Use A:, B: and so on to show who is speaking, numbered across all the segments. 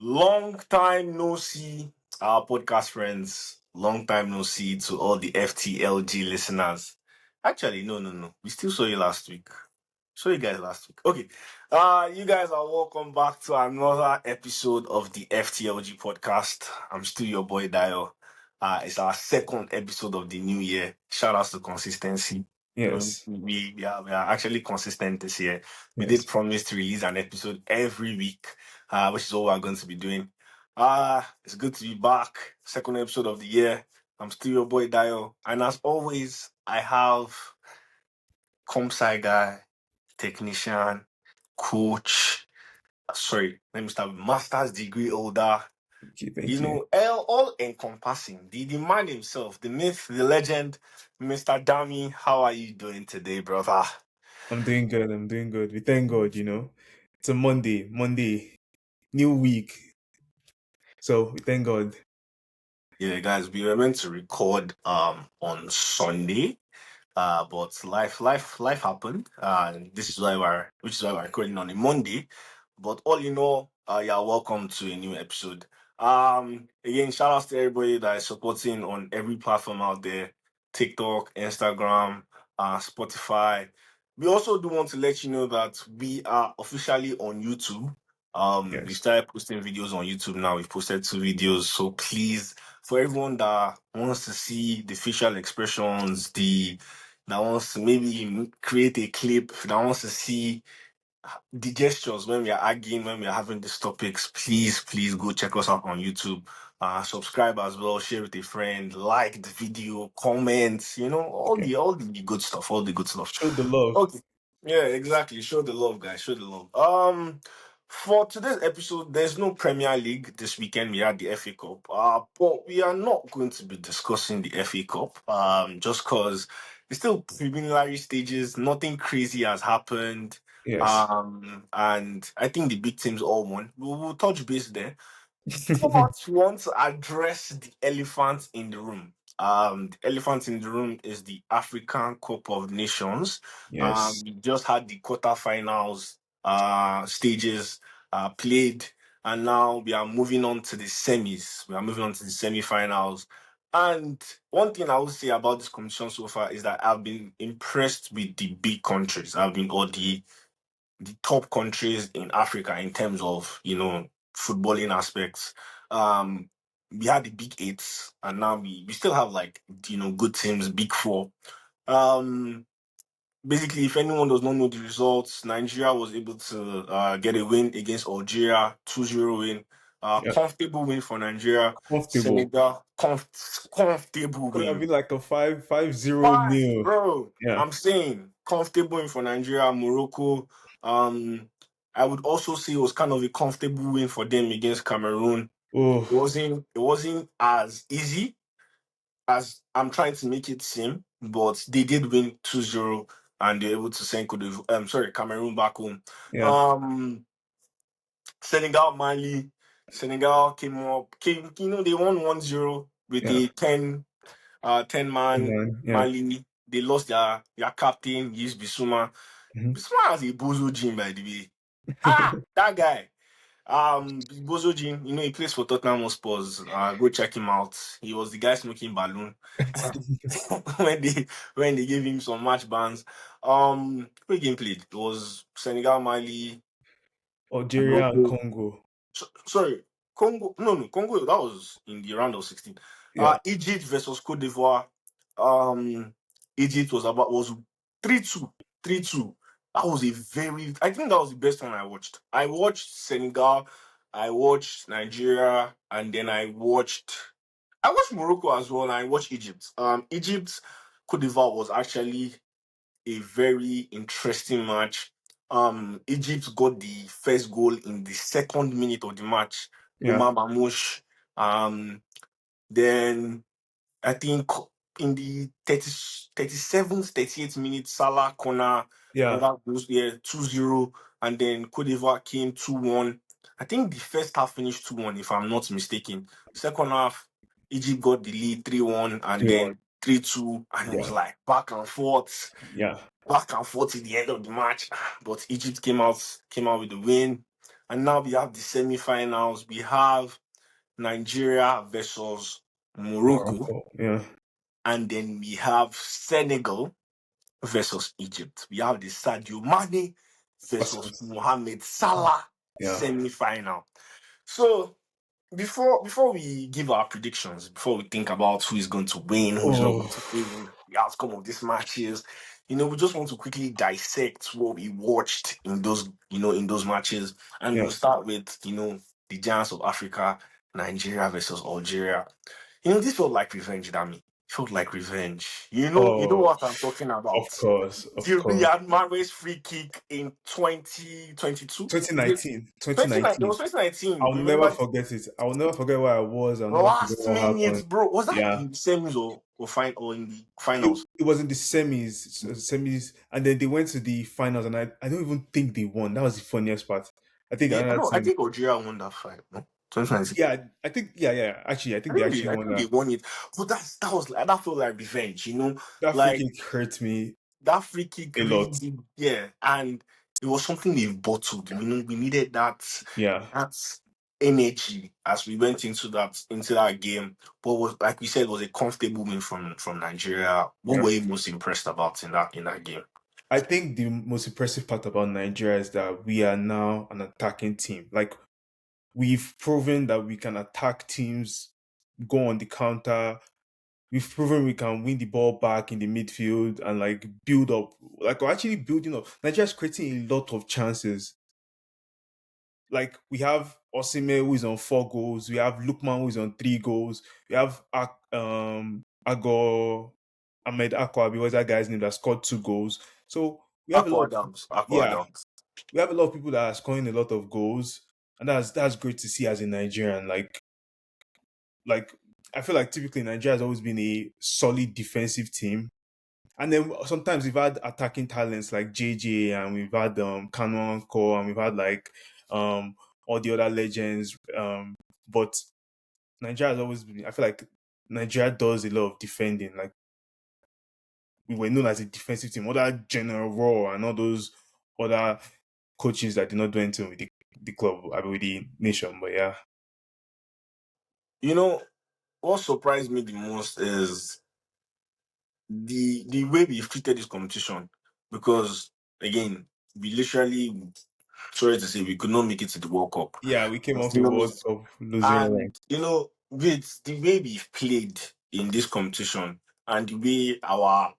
A: Long time no see, our podcast friends. Long time no see to all the FTLG listeners. Actually, no. We still saw you last week. Saw you guys last week. Okay. You guys are welcome back to another episode of the FTLG podcast. I'm still your boy Dio. It's our second episode of the new year. Shout out to consistency.
B: Yes.
A: We are actually consistent this year. We did
B: Yes.
A: promise to release an episode every week, which is what we're going to be doing. It's good to be back. Second episode of the year. I'm still your boy Dio. And as always, I have Comsci guy, technician, coach. Sorry, let me start with master's degree holder.
B: Thank you.
A: All encompassing. The man himself, the myth, the legend, Mr. Dami. How are you doing today, brother?
B: I'm doing good. We thank God, It's a Monday, new week. So we thank God.
A: Yeah, guys, we were meant to record on Sunday, but life happened. Which is why we're recording on a Monday. But all in all, you're welcome to a new episode. Again, shout outs to everybody that is supporting on every platform out there: TikTok, Instagram, Spotify. We also do want to let you know that we are officially on YouTube. We
B: Yes.
A: started posting videos on YouTube now. We've posted 2 videos, so please, for everyone that wants to see the facial expressions, that wants to maybe create a clip, that wants to see the gestures when we are arguing, when we are having these topics, please go check us out on YouTube. Subscribe as well, share with a friend, like the video, comment,
B: Yeah.
A: all the good stuff, all the good stuff.
B: Show the love.
A: Okay. Yeah, exactly. Show the love, guys. Show the love. For today's episode, there's no Premier League this weekend. We had the FA Cup. But we are not going to be discussing the FA Cup. Just because it's still preliminary stages. Nothing crazy has happened.
B: Yes.
A: And I think the big teams all won. We'll touch base there. But we want to address the elephant in the room. The elephant in the room is the African Cup of Nations.
B: Yes.
A: We just had the quarterfinals stages played, and now we are moving on to the semis. We are moving on to the semi-finals. And one thing I will say about this competition so far is that I've been impressed with the big countries. Or the top countries in Africa in terms of, footballing aspects. Um, we had the big eights, and now we still have like, good teams, big four. Um, Basically, if anyone does not know the results, Nigeria was able to get a win against Algeria, 2-0 win.
B: Yeah.
A: Comfortable win for Nigeria.
B: Comfortable.
A: Senegal, comfortable
B: Could have
A: win.
B: been like a 5-0
A: Five,
B: nil.
A: bro.
B: Yeah.
A: I'm saying comfortable win for Nigeria, Morocco. Um, I would also say it was kind of a comfortable win for them against Cameroon.
B: Oh,
A: It wasn't as easy as I'm trying to make it seem, but they did win 2-0 and they're able to send Cameroon back home.
B: yeah.
A: Um, Senegal, Mali. Senegal they won 1-0 with
B: Yeah.
A: a 10 man
B: Man. Yeah.
A: Mali. They lost their captain, Yves Bissouma.
B: Mhm.
A: Bissouma has a bozo gene, by the way. That guy. Bozo Jean, he plays for Tottenham Hotspurs. Go check him out. He was the guy smoking balloon when they gave him some match bans. Who game played? It was Senegal, Mali,
B: Algeria and
A: Morocco.
B: Congo.
A: Sorry, Congo. No, Congo. That was in the round of 16.
B: Yeah.
A: Egypt versus Cote d'Ivoire. Um, Egypt was 3-2, 3-2. That was a very. I think that was the best one I watched. I watched Senegal, I watched Nigeria, and then I watched Morocco as well, and I watched Egypt. Egypt Cote d'Ivoire was actually a very interesting match. Egypt got the first goal in the second minute of the match.
B: Yeah.
A: Omar Mamouche. Um, then I think in the 37th, 38th minute, Salah corner,
B: Yeah.
A: another goal, yeah, 2-0, and then Cote d'Ivoire came 2-1. I think the first half finished 2-1, if I'm not mistaken. Second half, Egypt got the lead 3-1 and
B: 3-1.
A: then 3-2, and it was
B: Yeah.
A: like
B: Yeah.
A: back and forth at the end of the match. But Egypt came out with the win. And now we have the semi-finals. We have Nigeria versus Morocco,
B: Morocco. Yeah.
A: and then we have Senegal versus Egypt. We have the Sadio Mane versus
B: Awesome.
A: Mohamed Salah
B: Yeah.
A: semi-final. So before we give our predictions, before we think about who is going to win, who is not going
B: Oh.
A: to win, the outcome of these matches, we just want to quickly dissect what we watched in those matches, and
B: Yeah.
A: we'll start with the Giants of Africa, Nigeria versus Algeria. This felt like revenge, Dami. It felt like revenge. You know
B: Oh,
A: what I'm talking
B: of
A: about.
B: course, of
A: The
B: course.
A: Riyad Mahrez free kick in 2022. Is it
B: 2019,
A: 2019? It was
B: 2019.
A: 2019.
B: I'll never
A: Remember
B: forget it. I'll never forget where I was. I'll never forget
A: last
B: what happened.
A: minute, bro. Was that
B: Yeah.
A: in the semis or in the
B: It,
A: finals?
B: it was in the semis, and then they went to the finals, and I don't even think they won. That was the funniest part. I think
A: Yeah, I
B: another
A: know. I
B: team.
A: think Algeria won that fight. No, 2019.
B: Yeah, I think. Yeah, yeah. Actually, I
A: I
B: think they
A: think
B: actually
A: they, I
B: won
A: think they
B: that.
A: won it, but that felt like revenge.
B: That free
A: Like
B: kick hurt me
A: that free kick
B: a
A: really
B: lot.
A: did. Yeah, and it was something they've bottled. We needed
B: Yeah,
A: that energy as we went into that game. But was like we said, was a comfortable win from Nigeria. What
B: yeah.
A: were you most impressed about in that game?
B: I think the most impressive part about Nigeria is that we are now an attacking team. Like we've proven that we can attack teams, go on the counter. We've proven we can win the ball back in the midfield and like build up. Like we're actually building up. Nigeria's creating a lot of chances. Like we have Osime who is on 4 goals. We have Lukman who is on 3 goals. We have Agor Ahmed Akwabi, what's that guy's name that scored 2 goals. So we have a
A: Aqua
B: lot of,
A: Adams. Aqua
B: yeah,
A: Adams.
B: we have a lot of people that are scoring a lot of goals, and that's great to see as a Nigerian. Like I feel like typically Nigeria has always been a solid defensive team, and then sometimes we've had attacking talents like JJ, and we've had Kano Anko, and we've had like um all the other legends. But Nigeria has always been. I feel like Nigeria does a lot of defending. Like we were known as a defensive team. Other General Raw and all those other coaches that did not do anything with the club, I mean, with the nation. But yeah,
A: You know what surprised me the most is the way we've treated this competition, because again, we literally, sorry to say, we could not make it to the World Cup.
B: yeah, we came
A: We
B: off
A: could
B: a
A: not make
B: World
A: it.
B: Cup losing run.
A: And with the way we've played in this competition and the way our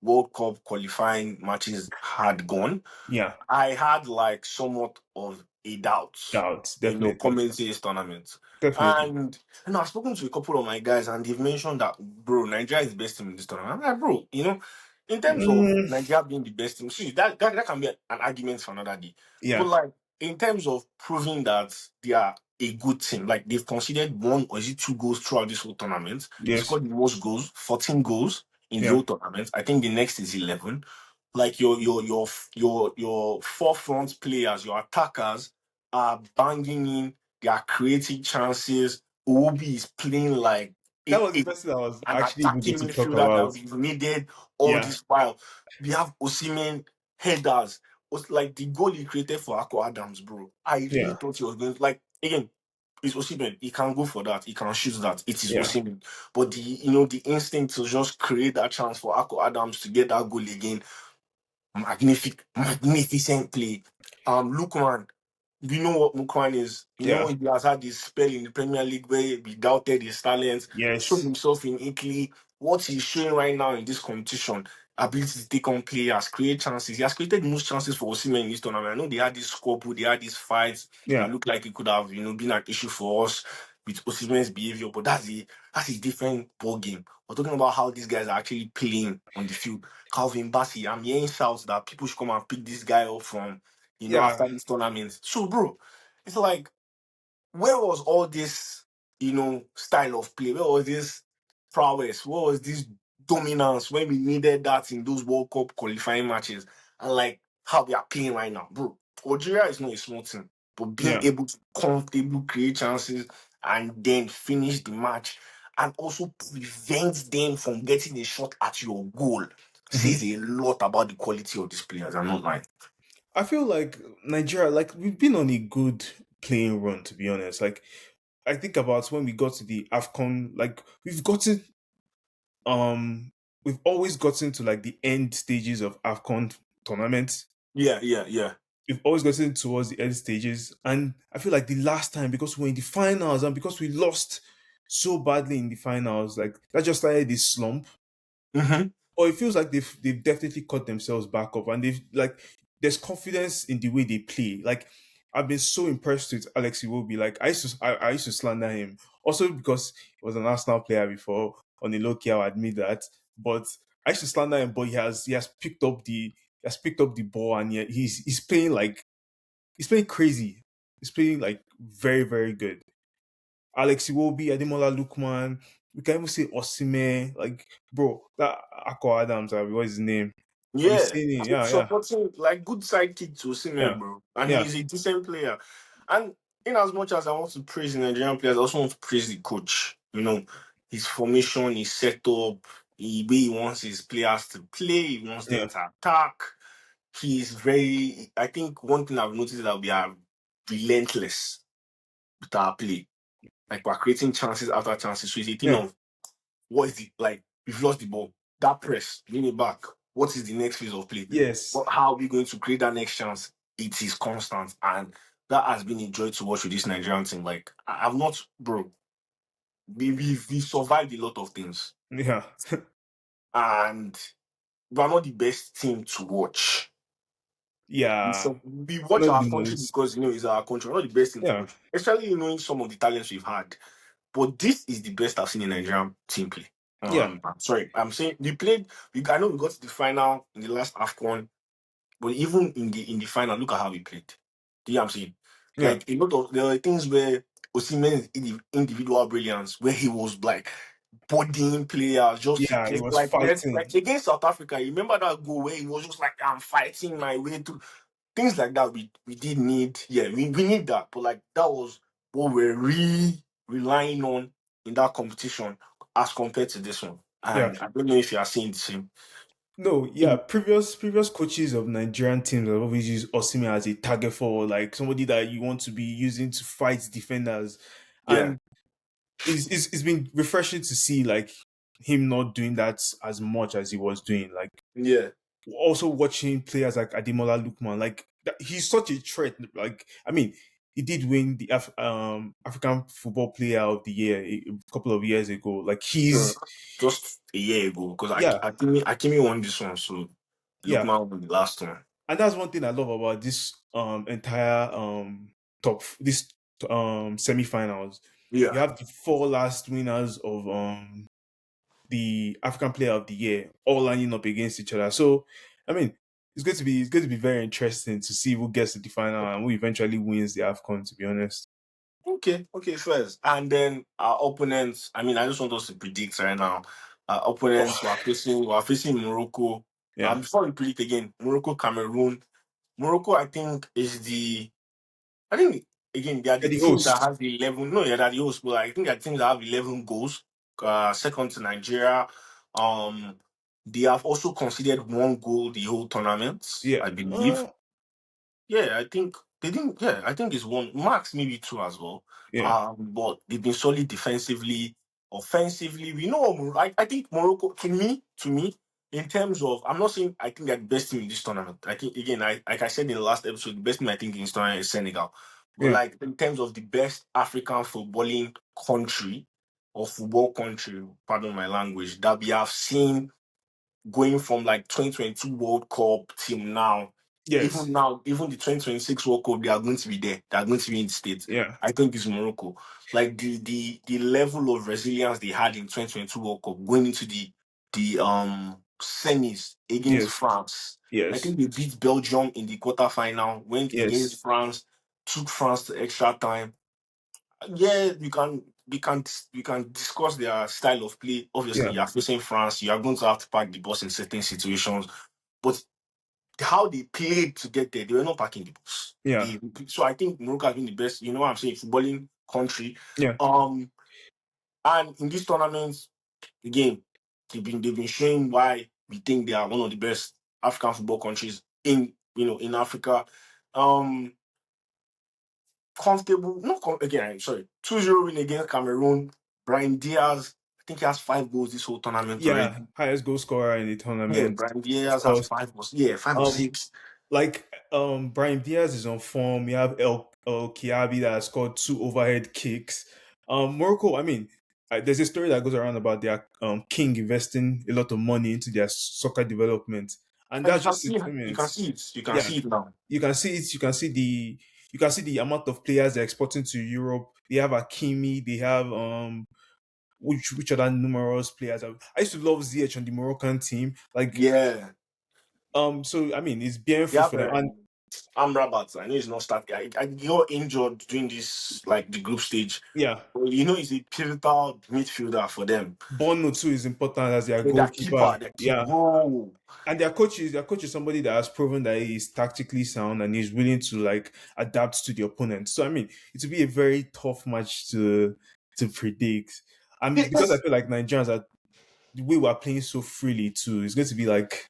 A: World Cup qualifying matches had gone,
B: Yeah,
A: I had like somewhat of a doubt,
B: doubts definitely,
A: commenting this tournament.
B: definitely.
A: And I've spoken to a couple of my guys, and they've mentioned that, bro, Nigeria is the best team in this tournament. I'm like, bro, in terms of
B: Mm,
A: Nigeria being the best team, see that can be an argument for another day. But
B: yeah,
A: like in terms of proving that they are a good team, like they've conceded one or is it 2 goals throughout this whole tournament. They
B: yes,
A: scored the most goals, 14 goals in the
B: yeah.
A: whole tournament. I think the next is 11. Like your forefront players, your attackers are banging in. They are creating chances. Obi is playing like
B: That
A: a,
B: was the
A: a-
B: person I was
A: an
B: actually even
A: attacking
B: going to talk
A: midfielder
B: about.
A: that we've needed all
B: Yeah,
A: this while. We have Osimhen headers. Like the goal he created for Aqua Adams, bro. I really
B: yeah,
A: thought he was going to, like, again. It's Osimhen. He can go for that. He can shoot that. It is
B: yeah.
A: Osimhen. But the instinct to just create that chance for Aqua Adams to get that goal again, magnificent play. Lukman, we know what Lukman is.
B: Yeah.
A: He has had this spell in the Premier League where we doubted his talents, showed
B: Yes.
A: himself in Italy. What he's showing right now in this competition, ability to take on players, create chances. He has created most chances for Osimhen in this tournament. I know they had this squabble, they had these fights that
B: Yeah.
A: looked like it could have, been an issue for us with Osimhen's behavior, but that's a different ball game. We're talking about how these guys are actually playing on the field. Calvin Bassey, I'm hearing shouts that people should come and pick this guy up from,
B: Yeah.
A: after this tournament. So, bro, it's like, where was all this, style of play? Where was this prowess? Where was this dominance when we needed that in those World Cup qualifying matches? And like how we are playing right now, bro. Algeria is not a small team, but being
B: Yeah.
A: able to comfortably create chances and then finish the match and also prevent them from getting a shot at your goal
B: Mhm.
A: says a lot about the quality of these players. I'm not lying.
B: I feel like Nigeria, like we've been on a good playing run, to be honest. Like I think about when we got to the AFCON, like um we've always gotten to like the end stages of AFCON tournaments.
A: Yeah, yeah, yeah.
B: We've always gotten towards the end stages. And I feel like the last time, because we're in the finals and because we lost so badly in the finals, like that just started this slump.
A: Hmm.
B: Or it feels like they've definitely caught themselves back up, and they've like there's confidence in the way they play. Like I've been so impressed with Alex Iwobi. Like I used to slander him also because he was an Arsenal player before. On the low key, I'll admit that. But I used to slander him, but he has picked up the ball, and he's playing like he's playing crazy. He's playing like very very good. Alex Iwobi, Ademola Lookman. We can even say Osime. Like, bro, that Akko Adams, what's his name? I've been
A: Yeah,
B: saying it.
A: I think
B: Yeah, yeah,
A: supporting like good sidekick to
B: yeah,
A: Osimhen, bro, and
B: yeah,
A: he's a decent player. And in as much as I want to praise the Nigerian players, I also want to praise the coach. You know, his formation, his setup, the way he wants his players to play, he wants them
B: yeah,
A: to attack. He's very. I think one thing I've noticed is that we are relentless with our play. Like we're creating chances after chances. So it's a thing
B: yeah.
A: of what is it like? We've lost the ball. That press, bring it back. What is the next phase of play?
B: Yes,
A: How are we going to create that next chance? It is constant, and that has been a joy to watch with this Nigerian team. Like I've not, bro. We survived a lot of things,
B: yeah,
A: and we're not the best team to watch.
B: yeah.
A: We
B: We're
A: watch
B: not
A: our
B: the
A: country
B: most.
A: because it's our country. We're not the best team to
B: Yeah,
A: watch, especially knowing some of the talents we've had. But this is the best I've seen in Nigerian team play.
B: yeah,
A: I'm sorry. I'm saying we played. I know we got to the final in the last AFCON, but even in the final, look at how we played. Do you know what I'm saying?
B: yeah,
A: Like a lot of there are things where Osimhen's individual brilliance, where he was like bodying players just to
B: yeah. He
A: get
B: was
A: like
B: fighting.
A: against South Africa. You remember that goal where he was just like I'm fighting my way through things like that. We did need, yeah, we need that, but like that was what we're relying on in that competition as compared to this one.
B: Yeah.
A: And I don't know if you are seeing the same.
B: No, yeah. Previous coaches of Nigerian teams have always used Osimhen as a target for like somebody that you want to be using to fight defenders,
A: Yeah,
B: and it's been refreshing to see like him not doing that as much as he was doing. Like
A: yeah,
B: also watching players like Ademola Lookman, like he's such a threat. Like I mean, he did win the African Football Player of the Year a couple of years ago. Like
A: no,
B: he's
A: just a year ago because
B: yeah,
A: Akimi won this one, so
B: yeah,
A: Lookman won the last one.
B: and that's one thing I love about this entire this semi-finals. You
A: Yeah.
B: have the four last winners of the African Player of the Year all lining up against each other. So, I mean, it's going to be very interesting to see who gets to the final and who eventually wins the Afcon. To be honest,
A: Okay, okay, first. And then our opponents, I mean, I just want us to predict right now. Our opponents
B: oh,
A: we are facing Morocco.
B: yeah,
A: Before we predict again, Morocco, Cameroon. Morocco, I think again they are
B: they're
A: the
B: the
A: team that
B: host.
A: has the 11. No, yeah, they're the host, but I think they're the team that have 11 goals. Second to Nigeria. Um, they have also conceded one goal the whole tournament,
B: Yeah,
A: I believe. Yeah, I think they didn't. Yeah, I think it's one max, maybe two as well.
B: yeah,
A: But they've been solid defensively, offensively. We know. I think Morocco. To me, in terms of, I'm not saying I think they're the best team in this tournament. I think again, like I said in the last episode, the best team I think in this tournament is Senegal. But
B: yeah,
A: like in terms of the best African footballing country or football country, pardon my language, that we have seen going from like 2022 World Cup till
B: yes,
A: now, even the 2026 World Cup, they are going to be there. They are going to be in the States.
B: yeah,
A: I think it's Morocco. Like the level of resilience they had in 2022 World Cup going into the semis against
B: yes,
A: France. I
B: yes,
A: think they beat Belgium in the quarterfinal, went
B: yes,
A: against France, took France to extra time. Yeah, we can discuss their style of play. Obviously,
B: yeah,
A: you are facing France. You are going to have to pack the bus in certain situations, but how they played to get there, they were not packing the bus.
B: yeah,
A: So I think Morocco has been the best. You know what I'm saying? Footballing country.
B: yeah,
A: Um, and in these tournaments, again, they've been showing why we think they are one of the best African football countries in in Africa. Um, Comfortable, not again. I'm sorry, 2-0 win against Cameroon. Brian Diaz, I think he has 5 goals this whole tournament
B: Yeah,
A: already.
B: highest goal scorer in the
A: Yeah,
B: tournament.
A: Brian
B: Of
A: Diaz has
B: course.
A: 5 goals. Yeah, 5 or 6.
B: Brian Diaz is on form. We have El Kiabi that has scored 2 overhead kicks. Morocco, I mean, there's a story that goes around about their king investing a lot of money into their soccer development, and
A: And
B: that's just it. I mean,
A: you can see it. You can
B: yeah,
A: see it now.
B: you can see it. You can see the amount of players they're exporting to Europe. They have Akimi. They have which other numerous players. I used to love ZH on the Moroccan team.
A: Yeah,
B: So I mean, it's bearing
A: they
B: fruit
A: have
B: for them. And
A: Amrabat. I know he's not starting. He got injured during this like the group stage.
B: yeah,
A: But he's a pivotal midfielder for them.
B: Bono too is important as their
A: Yeah, their
B: goalkeeper.
A: keeper, their keeper.
B: Yeah,
A: Whoa.
B: and their coach is somebody that has proven that he is tactically sound and he's willing to like adapt to the opponent. So I mean, it will be a very tough match to predict. And because I
A: It's,
B: feel like Nigerians are the way we're playing so freely too, it's going to be like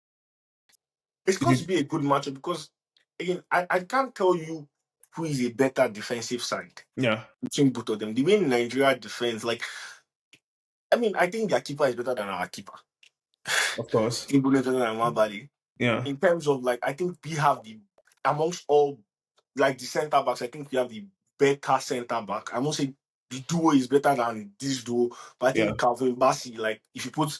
A: it's
B: it'll
A: going to
B: be,
A: be a good matchup because again, I can't tell you who is a better defensive side
B: yeah,
A: between both of them. The way Nigeria defends, like I think their keeper is better than our keeper.
B: of course,
A: Even better than Amabali.
B: yeah,
A: In terms of like, I think we have the amongst all like the centre backs. I think we have the better centre back. I won't say the duo is better than this duo, but I
B: yeah,
A: think Calvin Bassi, like if you put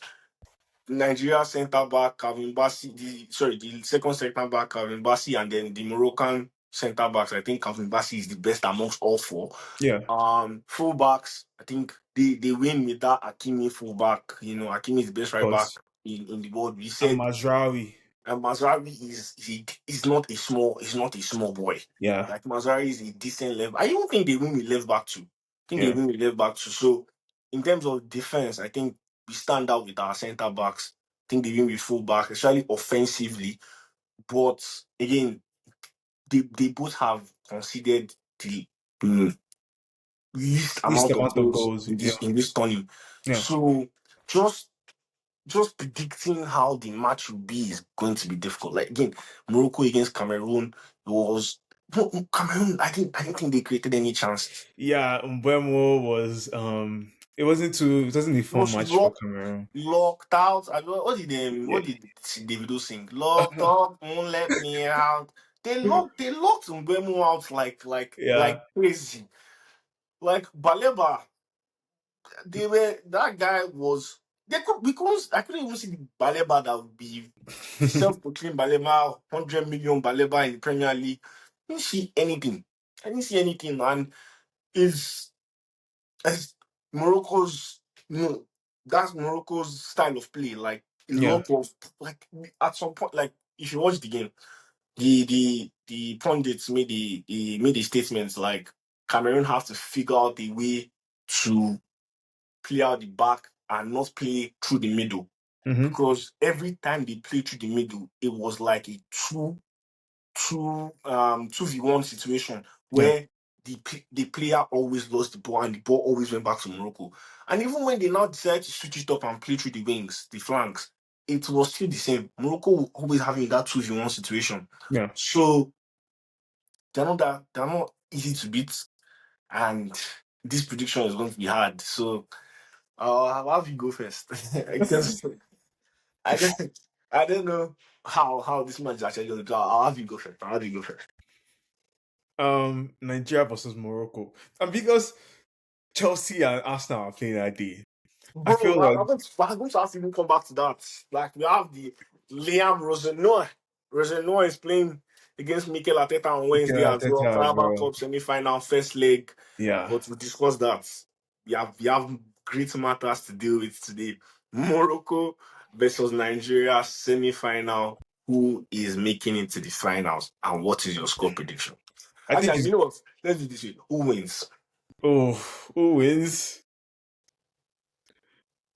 A: Nigeria centre back Calvin Bassi, the second centre back Calvin Bassi, and then the Moroccan centre backs, I think Calvin Bassi is the best amongst all four.
B: yeah,
A: Fullbacks, I think they win with that Hakimi fullback. Hakimi is the best
B: of
A: right back
B: course.
A: in the world. We
B: And
A: said
B: Mazraoui,
A: Mazraoui is not a small boy.
B: yeah,
A: Like Mazraoui is a decent level. I even think they win with left back too. I think they
B: yeah,
A: win with left back too. So in terms of defense, I think we stand out with our centre backs. I think they win with full back, especially offensively. But again, they both have conceded the mm, least
B: least
A: amount of
B: amount of
A: goals
B: goals.
A: in
B: Yeah,
A: this tournament.
B: yeah.
A: So just just predicting how the match will be is going to be difficult. Like again, Morocco against Cameroon was no, Cameroon. I didn't think they created any chances.
B: Yeah, Mbemo it wasn't a
A: It
B: fun
A: was
B: match for Cameroon.
A: locked out. I don't,
B: Yeah.
A: what did Davido sing? Locked up, won't let me out. They locked Mbemo out like
B: Yeah.
A: crazy. Like Baleba, that guy was they could because I couldn't even see the Baleba that would be the self-proclaimed Baleba, 100 million Baleba in the Premier League. Didn't see anything. I didn't see anything, and is as Morocco's that's Morocco's style of play. Like a
B: Yeah.
A: lot of like at some point, like if you watch the game, the pundits made the statements like Cameroon have to figure out a way to play out the back and not play through the middle.
B: Hmm.
A: Because every time they play through the middle, it was like a 2v1 situation
B: Yeah.
A: where the player always lost the ball and the ball always went back to Morocco. And even when they now decided to switch it up and play through the wings, the flanks, it was still the same. Morocco will always having that 2v1 situation.
B: Yeah.
A: So they're not easy to beat, and this prediction is going to be hard. So I'll have you go first because I don't I don't know how this match is actually going to go. I'll have you go first. I'll have you go first.
B: Nigeria versus Morocco. And because Chelsea and Arsenal are playing that day, I
A: Bro,
B: feel like
A: I'm going to have to even come back to that. Like we have the Liam Rosenoa. Rosenoa is playing against Mikel Arteta on
B: Mikel
A: Wednesday as well.
B: Arteta as
A: Carabao
B: well.
A: Cup semi-final first leg.
B: Yeah.
A: But we discussed that. We have great matters to deal with today. Morocco versus Nigeria semi-final. Who is making it to the finals? And what is your score prediction?
B: I think
A: Actually,
B: it's
A: you know what? Let's do this way. Who wins?
B: oh who wins?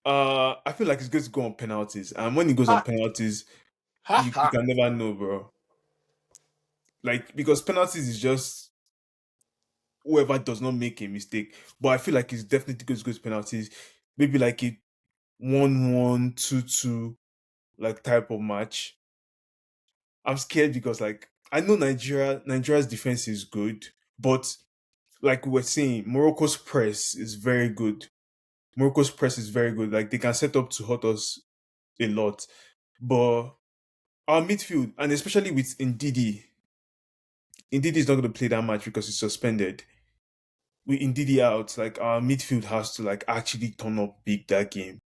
B: I feel like it's going to go on penalties. And when it goes on
A: Ha
B: penalties,
A: ha
B: you
A: ha.
B: can never know, bro. Like because penalties is just whoever does not make a mistake. But I feel like it's definitely going to go to penalties. Maybe like a 1-1, 2-2 like type of match. I'm scared because like I know Nigeria's defense is good, but like we were saying, Morocco's press is very good. Morocco's press is very good. Like they can set up to hurt us a lot. But our midfield, and especially with Ndidi is not going to play that much because he's suspended. With Ndidi out, like our midfield has to like actually turn up big that game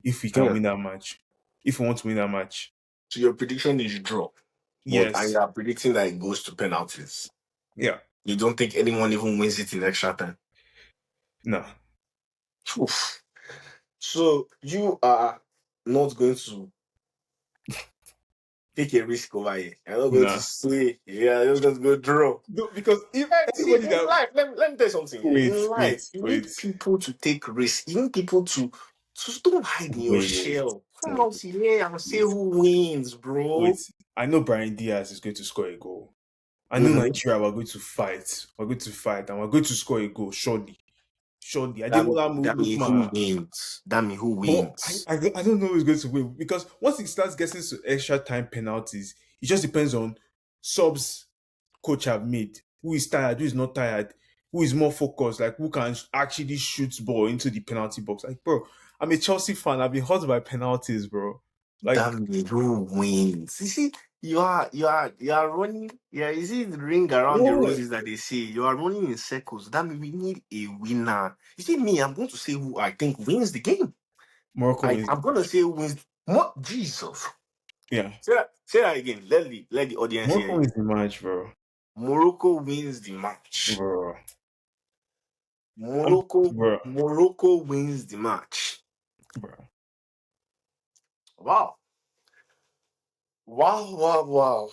B: if we can
A: Yeah.
B: win that match. If we want to win that match,
A: So your prediction is draw, but and
B: yes,
A: you are predicting that it goes to penalties.
B: yeah,
A: You don't think anyone even wins it in extra time.
B: no,
A: Oof. So you are not going to take a risk over here. You're not going to
B: no,
A: say, yeah, you're just going to go draw.
B: no, because if
A: See,
B: anybody
A: in
B: that
A: life, let me tell you something.
B: wait,
A: In
B: wait,
A: life, you
B: wait,
A: need people to take risks. You need people to don't hide in your
B: wait,
A: shell. Come
B: wait,
A: out here and say
B: wait,
A: who wins,
B: wait.
A: bro.
B: I know Brian Diaz is going to score a goal. I know
A: Mm-hmm.
B: Nigeria we're going to fight. We're going to fight, and we're going to score a goal. Surely, surely.
A: That,
B: Ademola
A: that mean who
B: Lookman.
A: wins. That mean who
B: But
A: wins.
B: I don't know who's going to win because once it starts getting to extra time penalties, it just depends on subs coach have made. Who is tired, who is not tired, who is more focused, like who can actually shoot ball into the penalty box. Like, bro, I'm a Chelsea fan. I've been hurt by penalties, bro.
A: That
B: Like,
A: mean who wins. You see, you are running. Yeah, you see the ring around the
B: what?
A: roses that they say. You are running in circles. That mean we need a winner. You see, me, I'm going to say who I think wins the game.
B: Morocco wins the
A: I'm gonna
B: match.
A: say wins. What Jesus?
B: Yeah.
A: Say that again. Let the audience hear
B: Morocco
A: you.
B: wins the match, bro.
A: Morocco wins the match.
B: Bro.
A: Morocco
B: Bro.
A: Morocco wins the match.
B: Bro.
A: Wow. Wow, wow, wow.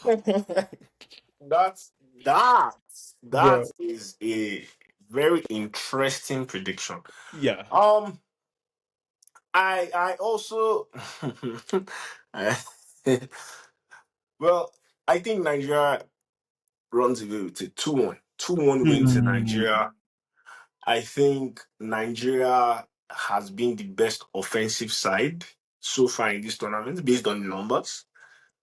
A: That's that
B: Bro.
A: that is a very interesting prediction.
B: Yeah.
A: Um I also I- well, I think Nigeria runs away with a 2-1. 2-1 win to
B: Hmm.
A: Nigeria. I think Nigeria has been the best offensive side so far in this tournament based on the numbers.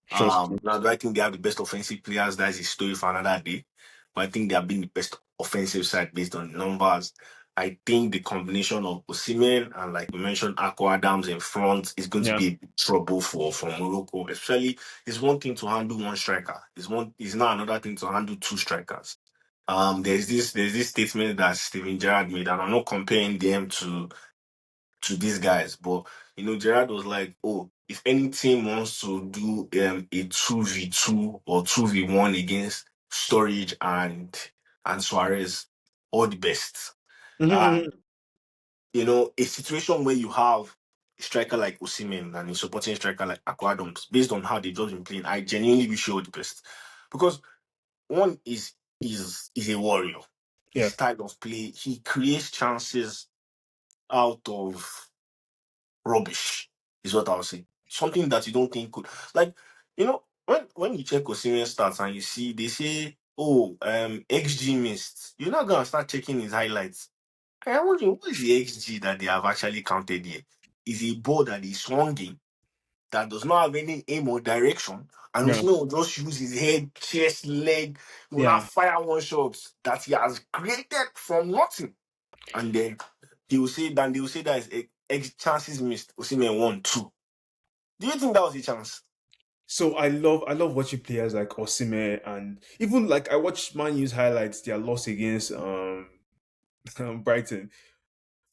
B: Trust me.
A: Now, do I think they have the best offensive players? That's a story for another day. But I think they have been the best offensive side based on numbers. I think the combination of Osimhen and, like we mentioned, Aqua Adams in front is going to
B: Yeah.
A: be a big trouble for Morocco. Especially, it's one thing to handle one striker. It's now another thing to handle two strikers. There's this statement that Steven Gerrard made, and I'm not comparing them to these guys. But Gerard was like, "Oh, if any team wants to do a 2v2 or 2v1 against Storage and Suarez, all the best."
B: Mhm.
A: And a situation where you have a striker like Osimhen and a supporting striker like Aquadams, based on how they've just been playing, I genuinely wish you all the best. Because one is a warrior. His
B: Yeah.
A: style of play, he creates chances out of rubbish, is what I'll say. Something that you don't think could, like, when you check Osimhen stats and you see they say, oh, XG missed, you're not gonna start checking his highlights. I wonder what is the XG that they have actually counted here? Is a ball that is swinging that does not have any aim or direction, and
B: Yeah.
A: Osimhen will just use his head, chest, leg, will not
B: Yeah.
A: fire one shot that he has created from nothing, and then they will say that is chances missed. Osimhen won two. Do you think that was a chance?
B: So I love watching players like Osimhen and even like I watched Man U's highlights their loss against Brighton.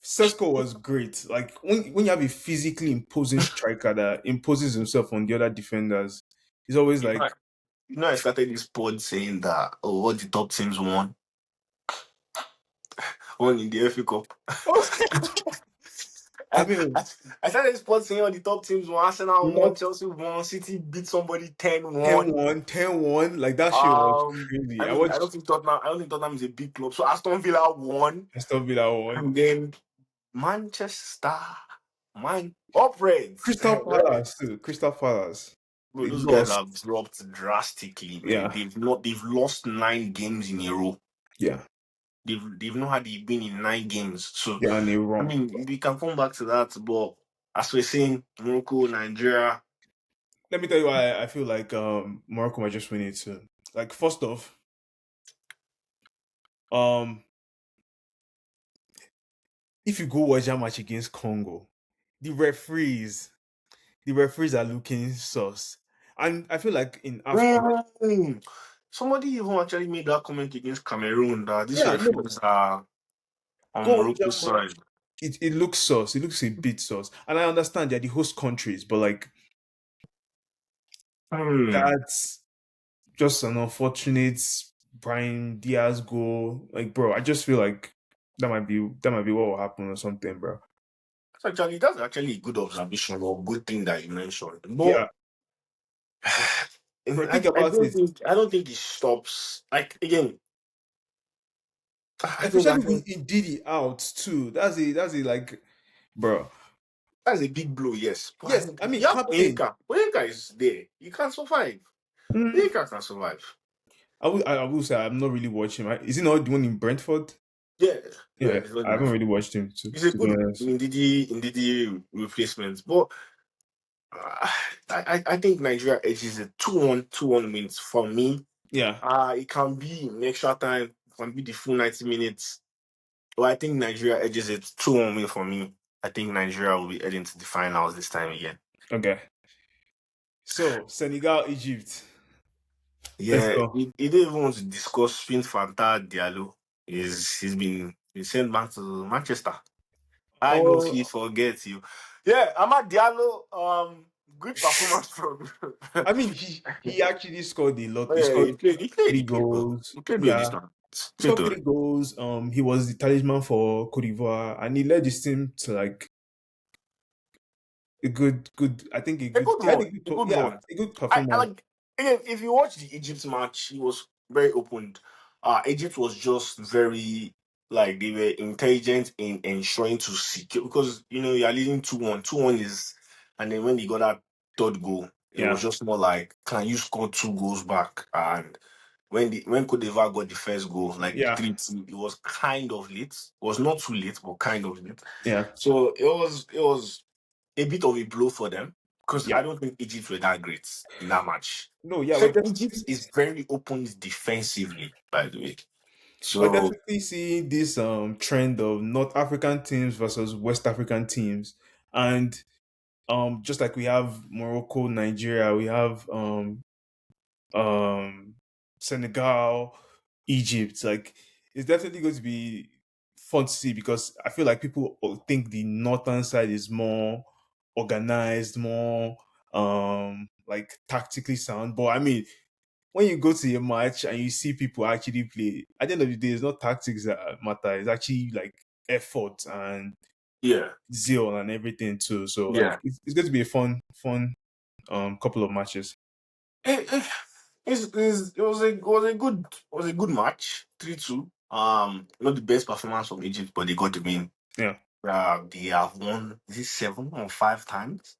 B: Sesko was great. Like when you have a physically imposing striker that imposes himself on the other defenders, he's always
A: You know, I,
B: like,
A: I started this pod saying that, oh, what the top teams won in the FA Cup.
B: I
A: I,
B: mean,
A: I, I started this pod saying all the top teams won. Arsenal won,
B: not
A: Chelsea won, City beat somebody 10-1.
B: 10-1, 10-1. Like that shit was crazy.
A: I
B: I
A: mean, I don't
B: watched
A: think Tottenham. I don't think Tottenham is a big club. So Aston Villa won,
B: Aston Villa one.
A: and then Manchester, man, up Reds.
B: Crystal Palace too. Crystal Palace.
A: Bro,
B: They
A: those guys
B: lost.
A: have dropped drastically, man.
B: Yeah.
A: They've lost 9 games in a row.
B: Yeah.
A: They've not had a win in 9 games. So
B: They're on a
A: I
B: run.
A: mean, we can come back to that, but as we're saying, Morocco, Nigeria.
B: Let me tell you why I feel like Morocco might just win it too. Like first off, um, if you go watch that match against Congo, the referees, the referees are looking sus. And I feel like in AFCON,
A: Mm. Somebody even actually made that comment against Cameroon that these
B: yeah, no,
A: referees are on
B: go watch that
A: Morocco's
B: match.
A: side.
B: It looks sus. It looks a bit sus. And I understand they're the host countries, but like
A: Hmm.
B: that's just an unfortunate Brian Diaz goal. Like, bro, I just feel like that might be what will happen or something, bro.
A: That's actually a good observation or good thing that you mentioned. But
B: Yeah, bro, think
A: I
B: about
A: don't
B: it.
A: think it stops. Like again, I think
B: Especially
A: that
B: with Ndidi out too. That's a like, bro.
A: that's a big blow. Yes, but
B: Yes, I mean
A: you have
B: captain.
A: Onyeka. Onyeka is there. You can survive.
B: Mm,
A: Onyeka can survive.
B: I will say I'm not really watching. Right? Is he not the one in Brentford?
A: Yeah, yeah.
B: Yeah, I haven't really watched him
A: He's a
B: to be
A: good
B: honest.
A: Ndidi replacement, but uh, I think Nigeria edges a 2-1, 2-1 wins for me.
B: Yeah.
A: It can be in extra time, it can be the full 90 minutes. But I think Nigeria edges it 2-1 win for me. I think Nigeria will be heading to the finals this time again.
B: Okay. So Senegal, Egypt. Let's
A: Yeah,
B: go.
A: he didn't even want to discuss Finn Fanta Diallo. He's been sent back to Manchester. I know he
B: Oh,
A: forgets you. Yeah, Amad Diallo, good performance from.
B: I mean he actually scored a lot. He
A: Yeah,
B: scored
A: he
B: three
A: played well.
B: goals.
A: He played well this
B: Yeah.
A: time.
B: He
A: Played
B: scored
A: well.
B: 3 goals. He was the talisman for Cote d'Ivoire, and he led his team to like a good. I think a
A: A
B: good.
A: good
B: He had a
A: one.
B: good.
A: A good
B: Yeah,
A: one.
B: a good
A: I
B: performance.
A: like again. If you watch the Egypt match, it was very opened. Egypt was just very like they were intelligent in ensuring to secure because you are leading 2-1. 2-1 is, and then when they got that third goal, it was
B: Yeah,
A: just more like, can you score 2 goals back? And when Cote d'Ivoire got the first goal, like the
B: yeah,
A: 3-2, it was kind of late. It was not too late, but kind of late.
B: yeah,
A: So it was a bit of a blow for them because
B: yeah.
A: I don't think Egypt were that great in that match.
B: No, yeah,
A: So Egypt is very open defensively, by the way.
B: we're
A: So
B: definitely seeing this trend of North African teams versus West African teams, and just like we have Morocco, Nigeria, we have um Senegal, Egypt. Like it's definitely going to be fun to see because I feel like people think the northern side is more organized, more like tactically sound. But I mean, when you go to a match and you see people actually play, at the end of the day, it's not tactics that matter. It's actually like effort and
A: yeah,
B: zeal and everything too. So like
A: yeah.
B: it's going to be a fun couple of matches.
A: It, it was a good match. 3-2. Not the best performance from Egypt, but they got the win.
B: Yeah.
A: They have won this 7 or 5 times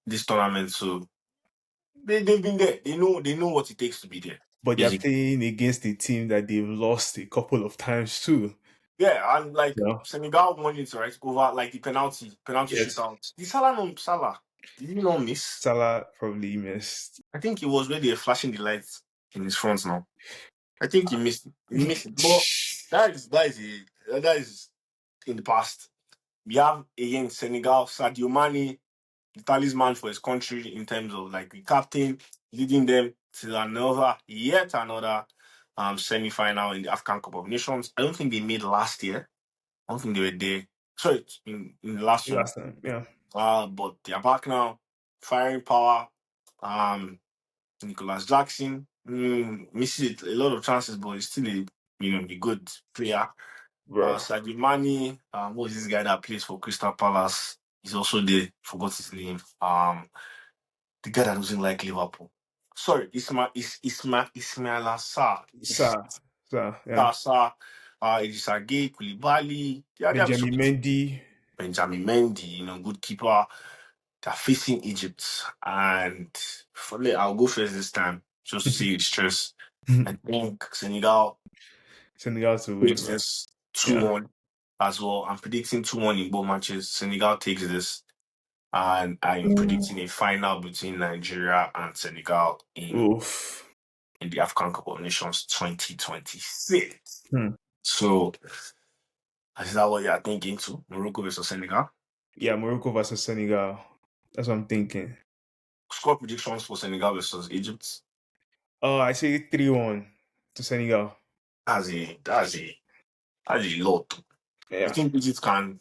A: this tournament, so they've been there. They know what it takes to be there.
B: But they're
A: Basically.
B: playing against a team that they've lost a couple of times too.
A: Yeah, and like
B: You know?
A: Senegal won it right over like the penalty
B: Yes.
A: shootout. The Salah no Salah. Did he not miss?
B: Salah probably missed.
A: I think it was where they're flashing the lights in his front now. I think he missed it. He missed it. But that is in the past. We have again Senegal, Sadio Mane, the talisman for his country in terms of like the captain leading them to yet another semi-final in the African Cup of Nations. I don't think they made last year. I don't think they were there. Sorry, in the last one.
B: Last time, yeah.
A: But they are back now. Firing power. Um, Nicholas Jackson misses a lot of chances, but he's still a good player.
B: Bro.
A: Sadio Mane, what is this guy that plays for Crystal Palace? He's also there. Forgot his name. The guy that doesn't like Liverpool. Sorry, Ismail Assar.
B: Yeah.
A: Assar, Idrissa Gueye, Koulibaly. They have so
B: Benjamin Mendy.
A: Benjamin Mendy, good keeper. They're facing Egypt. And for me, I'll go first this time just to see its stress. I think Senegal
B: Senegal to win,
A: takes
B: bro.
A: this
B: Yeah.
A: 2-1 as well. I'm predicting 2-1 in both matches. Senegal takes this. And I'm predicting a final between Nigeria and Senegal in
B: Oof.
A: in the African Cup of Nations 2026.
B: Hmm.
A: So, is that what you're thinking too? Morocco versus Senegal?
B: Yeah, Morocco versus Senegal. That's what I'm thinking.
A: Score predictions for Senegal versus Egypt.
B: Oh, I say 3-1 to Senegal.
A: That's a lot. You
B: Yeah.
A: think Egypt can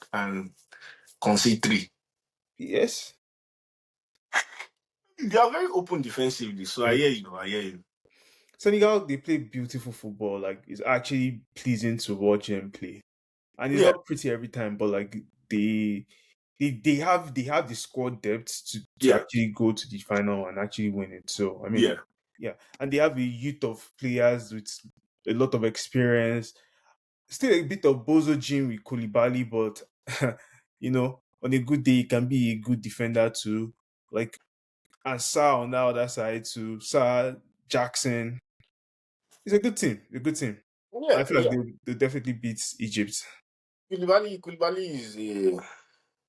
A: concede three?
B: Yes.
A: They are very open defensively, so I
B: Yeah.
A: hear you. I hear you.
B: Senegal, they play beautiful football. Like, it's actually pleasing to watch them play. And it's
A: Yeah,
B: not pretty every time, but like they have the squad depth to
A: yeah,
B: actually go to the final and actually win it. So I mean,
A: yeah,
B: yeah, and they have a youth of players with a lot of experience. Still a bit of bozo gene with Koulibaly, but on a good day, he can be a good defender too. Like, and Sa on the other side too. Sa Jackson. It's a good team. A good team. I
A: yeah,
B: feel like
A: yeah.
B: they definitely beat Egypt.
A: Koulibaly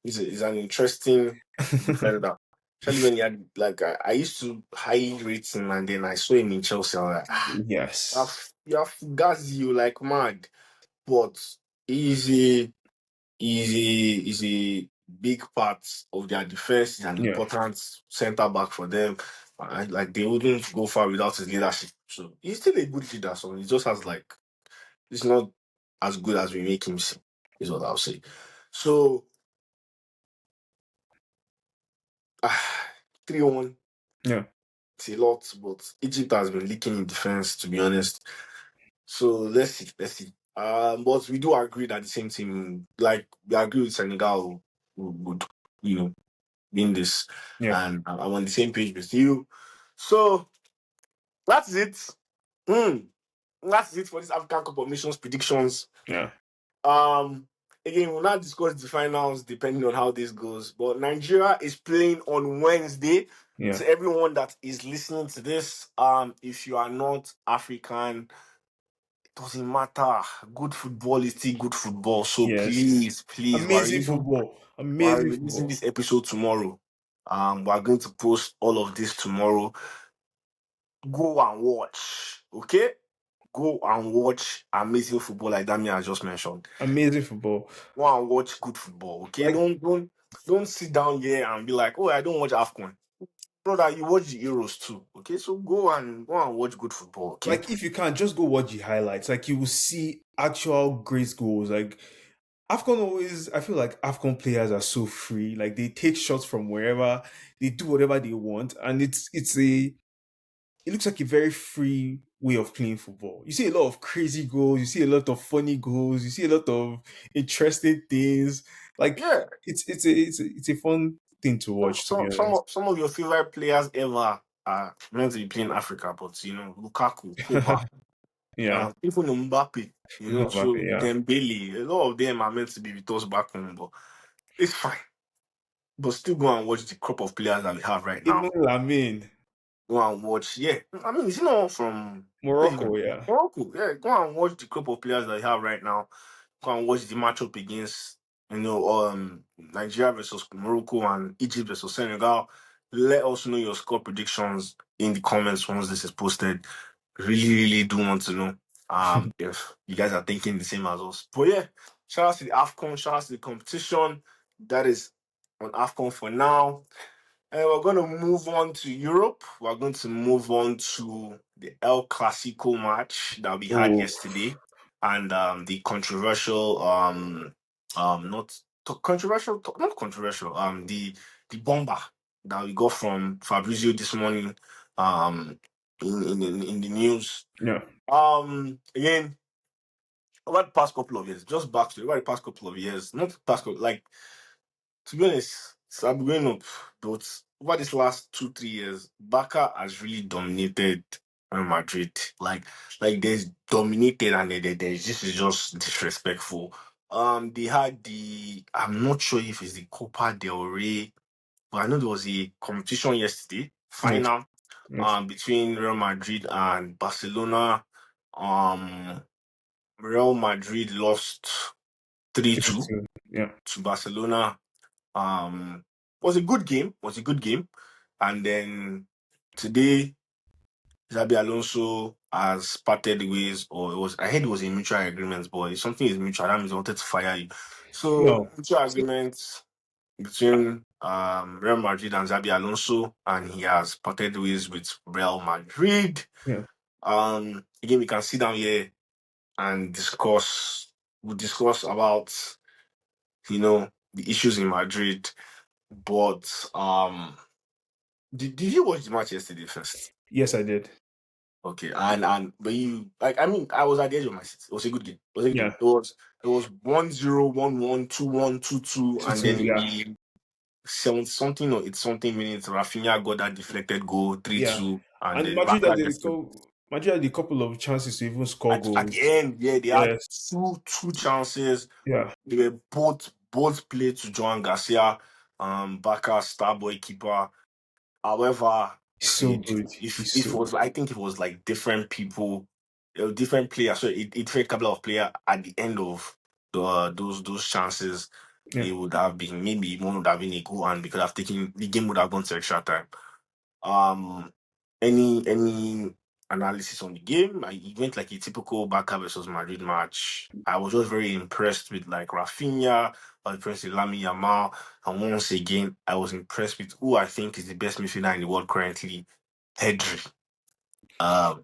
A: is an interesting defender. Especially when he had like I used to high rate him, and then I saw him in Chelsea. I was like,
B: Yes.
A: you have Fugazi, you like mad, but he's a he's a big part of their defense. He's an
B: Yeah.
A: important centre back for them. And, like they wouldn't go far without his leadership. So he's still a good leader. So he just has like he's not as good as we make him seem. Is what I'll say. So 3-1.
B: Yeah.
A: It's a lot, but Egypt has been leaking in defense, to be honest. So let's see. But we do agree that the same team, like we agree with Senegal, would you know win this,
B: Yeah.
A: and I'm on the same page with you. So that's it. Hmm. That's it for this African Cup of Nations predictions.
B: Yeah.
A: Um, Again, we'll not discuss the finals depending on how this goes. But Nigeria is playing on Wednesday.
B: Yeah.
A: To everyone that is listening to this, if you are not African, it doesn't matter. Good football is still good football. So
B: Yes.
A: please,
B: Amazing football.
A: we're
B: Amazing
A: releasing
B: football.
A: this episode tomorrow. We're going to post all of this tomorrow. Go and watch, okay? Go and watch amazing football like Dami has just mentioned.
B: Amazing football.
A: Go and watch good football, okay?
B: Like
A: Don't sit down here and be like, oh, I don't watch AFCON. Brother, you watch the Euros too, okay? So go and watch good football, okay?
B: like if you can just go watch the highlights, like you will see actual great goals. Like AFCON always, I feel like AFCON players are so free. Like they take shots from wherever, they do whatever they want, and it looks like a very free way of playing football. You see a lot of crazy goals, you see a lot of funny goals, you see a lot of interesting things. Like
A: Yeah.
B: it's a fun thing to watch, to be honest.
A: Some of your favorite players ever are meant to be playing Africa, but Lukaku, Pogba,
B: Yeah,
A: even Mbappe,
B: Mbappe,
A: so
B: yeah.
A: Dembele, a lot of them are meant to be with us back home, but it's fine. But still go and watch the crop of players that we have right now.
B: Even Lamine,
A: Go and watch. Yeah, I mean, is he not from where is he
B: Morocco,
A: from?
B: yeah,
A: Morocco. Yeah, go and watch the group of players that you have right now. Go and watch the matchup against Nigeria versus Morocco and Egypt versus Senegal. Let us know your score predictions in the comments once this is posted. Really, really do want to know if you guys are thinking the same as us. But yeah, shout out to the AFCON, shout out to the competition. That is on AFCON for now. And we're going to move on to Europe. We're going to move on to the El Clasico match that we had
B: oh
A: yesterday, and the controversial, not controversial, the bomber that we got from Fabrizio this morning, in the news.
B: yeah,
A: Again, over the past couple of years, just back to over the past couple of years, not past couple, like to be honest, so I've been going up, but over this last 2 3 years, Barca has really dominated Real Madrid. Like there's dominated, and there's this is just disrespectful. They had I'm not sure if it's the Copa del Rey, but I know there was a competition yesterday,
B: yes,
A: final,
B: yes.
A: between Real Madrid and Barcelona. Um, Real Madrid lost 3-2
B: 3-2, yeah.
A: to Barcelona. Um, was a good game. Was a good game. And then today Xabi Alonso has parted ways, or it was I heard it was a mutual agreement, but if something is mutual, that means they wanted to fire you. So
B: No.
A: mutual
B: So,
A: agreements between Real Madrid and Xabi Alonso, and he has parted ways with Real Madrid.
B: yeah.
A: Again, we can sit down here and discuss. We discuss about the issues in Madrid, but did you watch the match yesterday first?
B: Yes, I did.
A: Okay, and but you like I mean I was at the edge of my seat. It was a good game. It was a good game.
B: Yeah.
A: It was 1-0, 1-1, 2-1, 2-2, and then
B: 2-2.
A: in
B: Yeah.
A: the 70 something or it's something minutes, Rafinha got that deflected goal,
B: Yeah.
A: 3-2, and
B: And
A: then Barca just
B: Madrid had a couple of chances to even score
A: at the
B: goals.
A: end, yeah, they had
B: Yes.
A: two chances.
B: Yeah.
A: They were both played to Joan Garcia, Barca's star boy keeper. However,
B: He's so
A: it,
B: good. He's
A: if
B: so
A: it was, I think it was like different people, different players. So it different couple of players at the end of those chances.
B: yeah.
A: It would have been maybe one would have been a goal, and we could have taken the game would have gone to extra time. Um, any analysis on the game? It went like a typical Barca versus Madrid match. I was just very impressed with like Rafinha, I was impressed with Lami Yamal, and once again, I was impressed with who I think is the best midfielder in the world currently, Pedri. Um,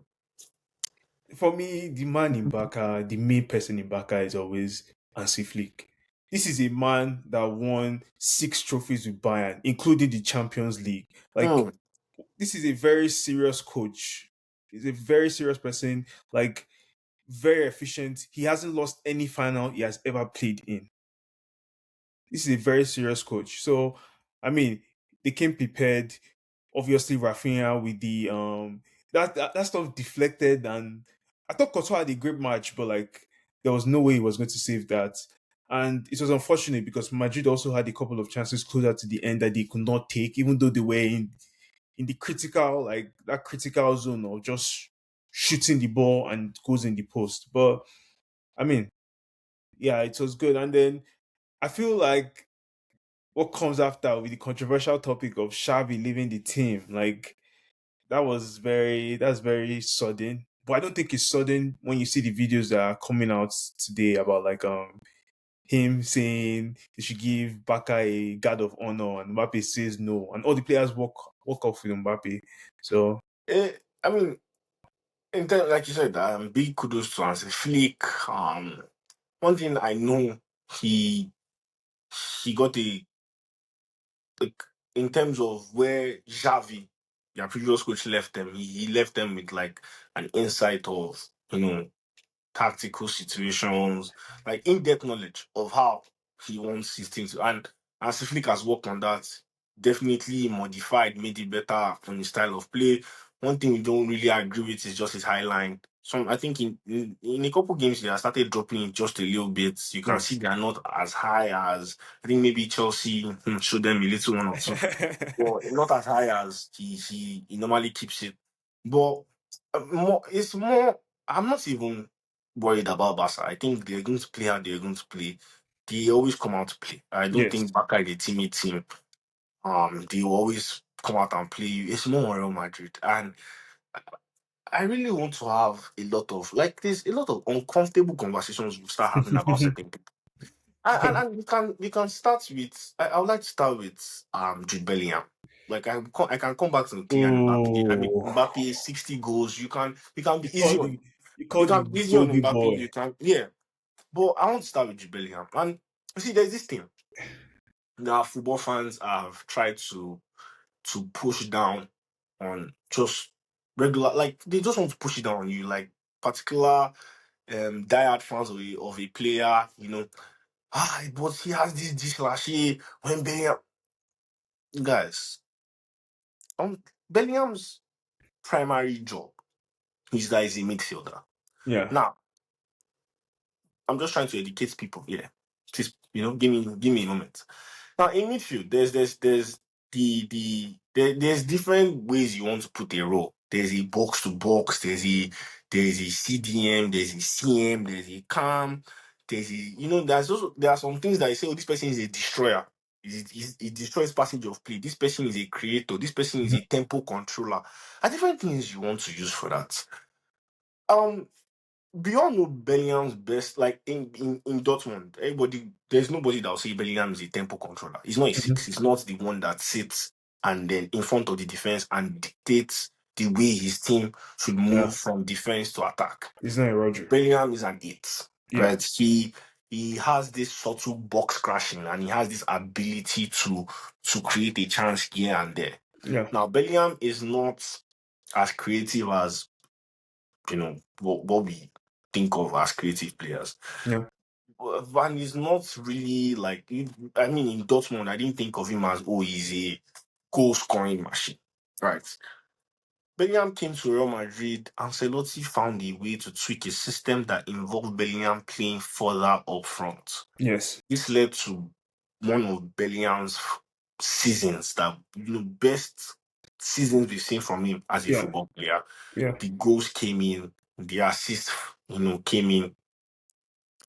B: For me, the man in Baka, the main person in Baka is always Hansi Flick. This is a man that won 6 trophies with Bayern, including the Champions League. Like,
A: hmm,
B: this is a very serious coach. He's a very serious person, like, very efficient. He hasn't lost any final he has ever played in. This is a very serious coach. So, I mean, they came prepared. Obviously, Rafinha with the that stuff deflected, and I thought Courtois had a great match, but like there was no way he was going to save that. And it was unfortunate because Madrid also had a couple of chances closer to the end that they could not take, even though they were in the critical, like that critical zone of just shooting the ball and it goes in the post. But I mean, yeah, it was good. And then I feel like what comes after with the controversial topic of Xavi leaving the team, like that's very sudden. But I don't think it's sudden when you see the videos that are coming out today about like him saying they should give Baka a guard of honor and Mbappe says no and all the players walk off with Mbappe. So
A: I mean, like you said, big kudos to Hansi Flick. One thing I know, he he got a like in terms of where Xavi, their previous coach, left them. He left them with like an insight of tactical situations, like in-depth knowledge of how he wants his team to. And as Flick has worked on that, definitely modified, made it better on his style of play. One thing we don't really agree with is just his high line. So I think in a couple games they have started dropping it just a little bit. You can
B: yeah.
A: see they are not as high as I think maybe Chelsea showed them a little one or two. Well, not as high as he normally keeps it. But it's more. I'm not even worried about Barca. I think they're going to play how they're going to play. They always come out to play. I don't
B: Yes.
A: think Barca is a teamy team. They will always come out and play you. It's more Real Madrid, and I really want to have a lot of like there's a lot of uncomfortable conversations we start having about certain people. And we can start with I would like to start with Jude Bellingham. Like I can come back to Kylian Mbappe. I mean
B: Oh,
A: Mbappe 60 goals. You can
B: you
A: be easy
B: called
A: on
B: the you
A: you
B: called the
A: can be easy on
B: golden
A: Mbappe.
B: boy.
A: You can yeah. But I want to start with Jude Bellingham. And you see, there's this thing that football fans have tried to push down on just regular like they just want to push it down on you, like particular diehard fans of a player, but he has this flashy when Bellingham guys Bellingham's primary job is that he's a midfielder.
B: Yeah.
A: Now, I'm just trying to educate people here. Please, give me a moment. Now in midfield, there's there's different ways you want to put a role. There's a box to box, there's a CDM, there's a CM, there's a CAM, there are some things that you say, oh, this person is a destroyer. It destroys passage of play. This person is a creator. This person is
B: Mhm.
A: a tempo controller. Are different things you want to use for that. Um, Beyond know Bellingham's best, like in Dortmund, everybody there's nobody that'll say Bellingham is a tempo controller. He's not a
B: Mhm.
A: six. He's not the one that sits and then in front of the defense and dictates the way his team should
B: Yeah,
A: move from defense to attack.
B: it's not a Roger.
A: Bellingham is an eight,
B: Yeah,
A: right? He has this subtle box crashing and he has this ability to create a chance here and there.
B: yeah,
A: Now Bellingham is not as creative as what we think of as creative players.
B: yeah.
A: Van is not really like I mean in Dortmund I didn't think of him as he's a goal scoring machine. Right. Bellingham came to Real Madrid. Ancelotti found a way to tweak a system that involved Bellingham playing further up front.
B: Yes.
A: This led to one of Bellingham's seasons that best seasons we've seen from him as a
B: Yeah,
A: football player.
B: yeah,
A: The goals came in, the assists, came in.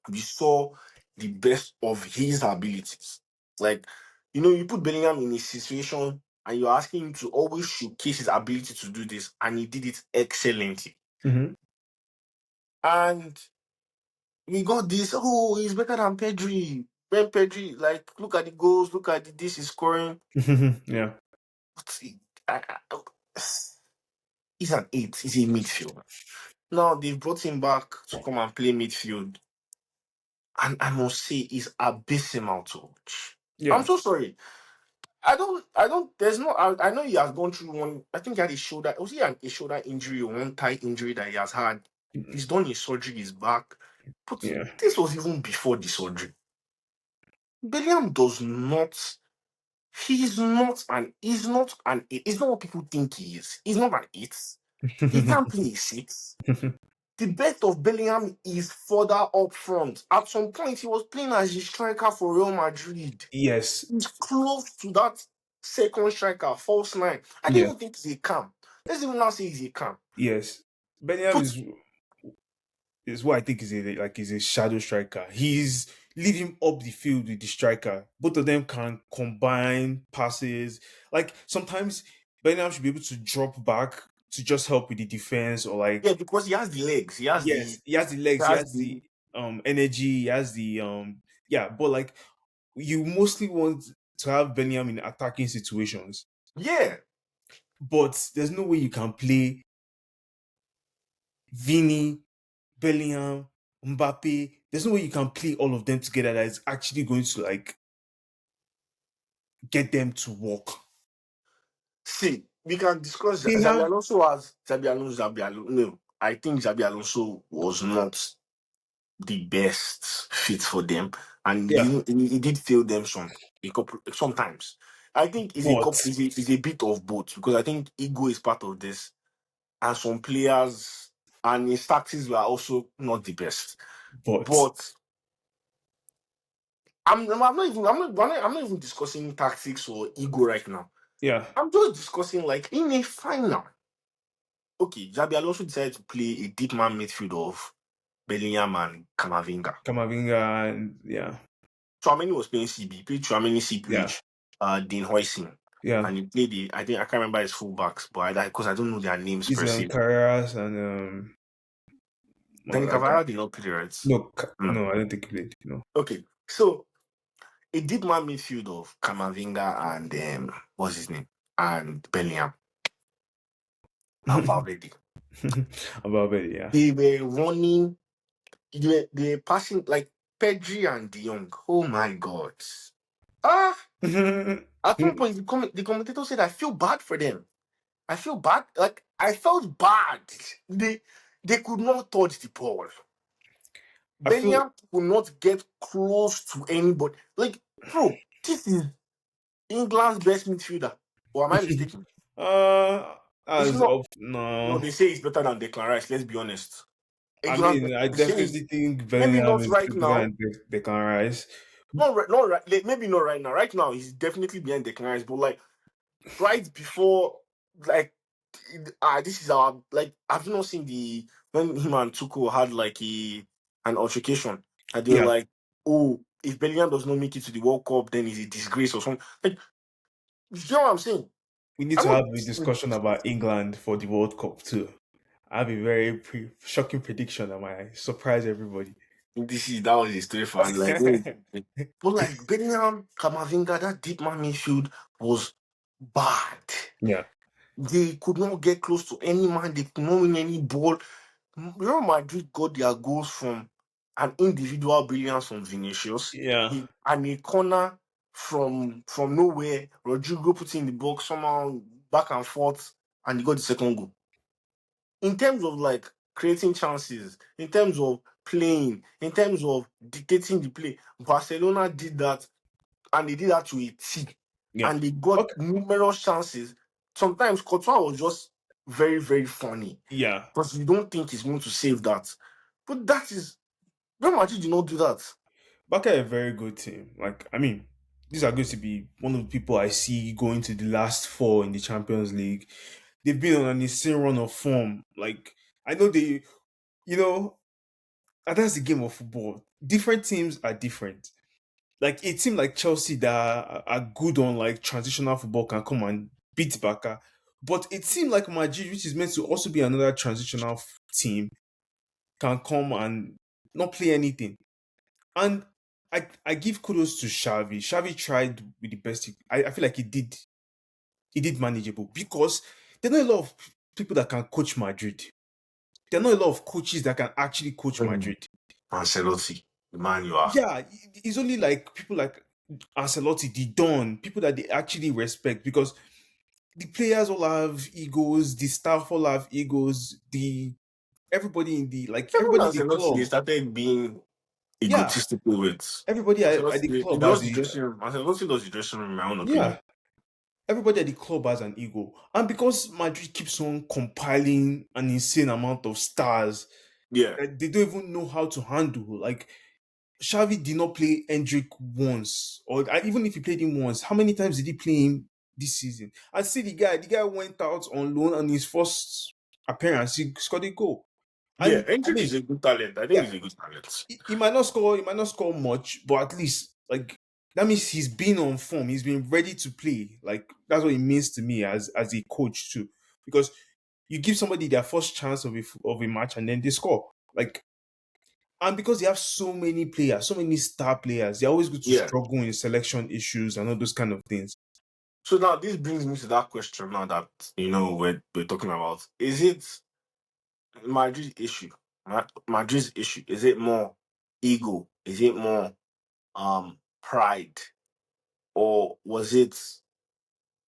A: We saw the best of his abilities. Like, you put Bellingham in a situation and you're asking him to always showcase his ability to do this, and he did it excellently.
B: hmm
A: And we got this, he's better than Pedri. When Pedri, like, look at the goals, look at this he's scoring.
B: yeah,
A: But he's an eight, he's a midfielder. Now they've brought him back to come and play midfield. And I must say, he's abysmal to watch. I'm
B: yeah.
A: so sorry. There's no, I know he has gone through one, I think he had a shoulder, was he a shoulder injury or one thigh injury that he has had? He's done his surgery, he's back. But
B: Yeah.
A: this was even before the surgery. Bellingham does not, he's not what people think he is. He's not an eight. He can't play a six. The best of Bellingham is further up front. At some point, he was playing as a striker for Real Madrid.
B: Yes.
A: He's close to that second striker, false nine. I
B: Yeah.
A: didn't think he's a cam. Let's even now say he's a cam.
B: Yes. Bellingham
A: But
B: is what I think is a shadow striker. He's leading up the field with the striker. Both of them can combine passes. Like sometimes Bellingham should be able to drop back to just help with the defense or
A: yeah,
B: like
A: because he has the legs, he has the,
B: yes, he has the
A: he
B: legs, he
A: has
B: has
A: the,
B: the energy, he has the yeah, but like you mostly want to have Bellingham in attacking situations.
A: yeah.
B: But there's no way you can play Vini, Bellingham, Mbappe. There's no way you can play all of them together that is actually going to like get them to work.
A: See, we can discuss
B: They
A: Xabi
B: have
A: Alonso as Xabi Alonso. No, I think Xabi Alonso was not the best fit for them, and
B: yeah,
A: he did fail them sometimes. I think
B: but
A: is a bit of both because I think ego is part of this, and some players and his tactics were also not the best.
B: but
A: But I'm not even discussing tactics or ego right now.
B: yeah,
A: I'm just discussing like in a final. Okay, Xabi Alonso decided to play a deep man midfield of Bellingham and Camavinga.
B: Kamavinga and yeah,
A: Chouameni was playing CB. He played Chouameni,
B: yeah,
A: CPH, Dean Huijsen.
B: yeah.
A: And he played I think I can't remember his fullbacks, but because I don't know their names
B: Is
A: per se.
B: Carreras and
A: Danny
B: I don't,
A: Cavara did not play, right?
B: no,
A: No.
B: no, I don't think he played. No.
A: Okay. So a deep man midfield of Camavinga and what's his name? And Bellingham and Valverde.
B: About it, yeah.
A: They were running, they were passing like Pedri and De Jong. Oh my god. Ah, at one point the commentator said I feel bad for them. I feel bad. Like I felt bad. They could not touch the ball.
B: I feel
A: Bellingham could not get close to anybody. Like, bro, this is England's best midfielder. Or am I mistaken? It's
B: as
A: not.
B: of
A: No,
B: no.
A: they say it's better than Declan Rice. Let's be honest.
B: I
A: England,
B: mean, I
A: they say it's
B: definitely think
A: maybe
B: Bellingham
A: not
B: is
A: right
B: better
A: now.
B: than they can rise.
A: Not right. Maybe not right now. Right now, he's definitely behind Declan Rice. But like right before, like this is our like. Have you not seen when him and Tuko had like an altercation? And they were
B: Yeah,
A: like, "Oh, if Bellingham does not make it to the World Cup, then it's a disgrace or something. Like, you know what I'm saying?
B: We need
A: I'm
B: to
A: not
B: have a discussion about England for the World Cup too. I have a very shocking prediction that might surprise everybody.
A: this is that was a story for like but like Bellingham, Kamavinga, that deep man midfield was bad.
B: Yeah,
A: They could not get close to any man, they could not win any ball. Real Madrid got their goals from an individual brilliance from Vinicius,
B: yeah,
A: and a corner from nowhere. Rodrigo put in the box somehow back and forth, and he got the second goal. In terms of like creating chances, in terms of playing, in terms of dictating the play, Barcelona did that, and they did that to a T.
B: yeah.
A: And they got
B: Okay,
A: numerous chances. Sometimes Courtois was just very, very funny
B: yeah.
A: because you don't think he's going to save that. But that is Real Madrid did not do that.
B: Barca are a very good team. Like, I mean, these are going to be one of the people I see going to the last four in the Champions League. They've been on an insane run of form. Like, I know they, you know, and that's the game of football. Different teams are different. Like a team like Chelsea that are good on like transitional football can come and beat Barca. But a team like Madrid, which is meant to also be another transitional team, can come and not play anything. And I give kudos to Xavi. Xavi tried with the best. I feel like he did manageable because there are not a lot of people that can coach Madrid. There are not a lot of coaches that can actually coach
A: Mm.
B: Madrid.
A: Ancelotti, the man you are.
B: Yeah, it's only like people like Ancelotti, the Don, people that they actually respect because the players all have egos, the staff all have egos, the everybody in the like
A: Even
B: everybody in the
A: Ancelotti, they
B: club.
A: started being
B: Yeah,
A: egotistical with
B: everybody at the
A: Ancelotti. He
B: club has
A: does the
B: a
A: dressing room. Ancelotti does the dressing room, in my own opinion.
B: yeah. Everybody at the club has an ego, and because Madrid keeps on compiling an insane amount of stars
A: Yeah.
B: that they don't even know how to handle. Like Xavi did not play Hendrick once, or even if he played him once, how many times did he play him this season? And see the guy went out on loan on his first appearance, he scored a goal.
A: Yeah,
B: And I
A: Hendrick
B: mean,
A: is a good talent. I think
B: yeah,
A: he's a good talent.
B: he might not score much, but at least like that means he's been on form, he's been ready to play. Like that's what it means to me as a coach too, because you give somebody their first chance of a match and then they score. Like and because they have so many players, so many star players, they're always going to
A: Yeah.
B: struggle in selection issues and all those kind of things.
A: So now this brings me to that question now that we're talking about. Is it Madrid's issue? Madrid's issue? Is it more ego? Is it more pride? Or was it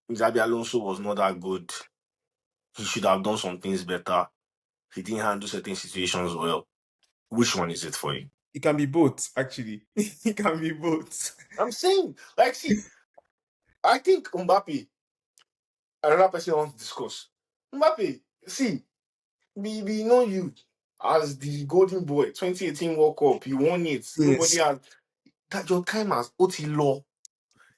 A: Xabi Alonso was not that good? He should have done some things better. He didn't handle certain situations well. Which one is it for you?
B: It can be both, actually. It can be both.
A: I'm saying, like, see, I think Mbappe, another person I want to discuss. Mbappe, see, we know you as the golden boy, 2018 World Cup, you won it. Nobody
B: Yes.
A: has that your time has Otilo.